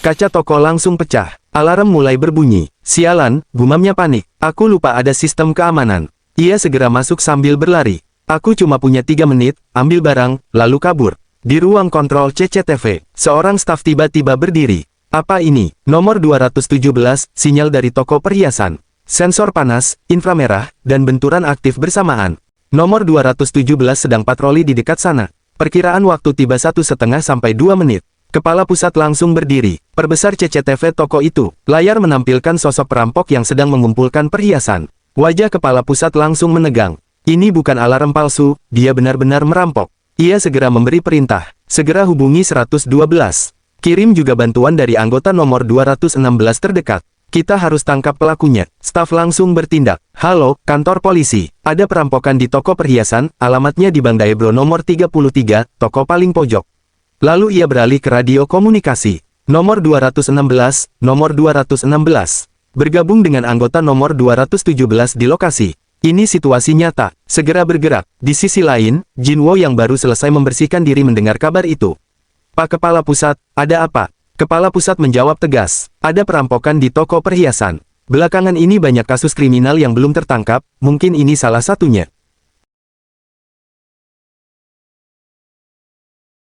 Kaca toko langsung pecah. Alarm mulai berbunyi. Sialan, gumamnya panik. Aku lupa ada sistem keamanan. Ia segera masuk sambil berlari. Aku cuma punya 3 menit, ambil barang, lalu kabur. Di ruang kontrol CCTV, seorang staf tiba-tiba berdiri. Apa ini? Nomor 217, sinyal dari toko perhiasan. Sensor panas, inframerah, dan benturan aktif bersamaan. Nomor 217 sedang patroli di dekat sana. Perkiraan waktu tiba 1,5 sampai 2 menit. Kepala pusat langsung berdiri. Perbesar CCTV toko itu. Layar menampilkan sosok perampok yang sedang mengumpulkan perhiasan. Wajah kepala pusat langsung menegang. Ini bukan alarm palsu, dia benar-benar merampok. Ia segera memberi perintah. Segera hubungi 112. Kirim juga bantuan dari anggota nomor 216 terdekat. Kita harus tangkap pelakunya. Staf langsung bertindak. Halo, kantor polisi. Ada perampokan di toko perhiasan, alamatnya di Bang Daebro nomor 33, toko paling pojok. Lalu ia beralih ke radio komunikasi. Nomor 216, nomor 216. Bergabung dengan anggota nomor 217 di lokasi. Ini situasi nyata, segera bergerak. Di sisi lain, Jinwo yang baru selesai membersihkan diri mendengar kabar itu. Pak Kepala Pusat, ada apa? Kepala Pusat menjawab tegas, ada perampokan di toko perhiasan. Belakangan ini banyak kasus kriminal yang belum tertangkap, mungkin ini salah satunya.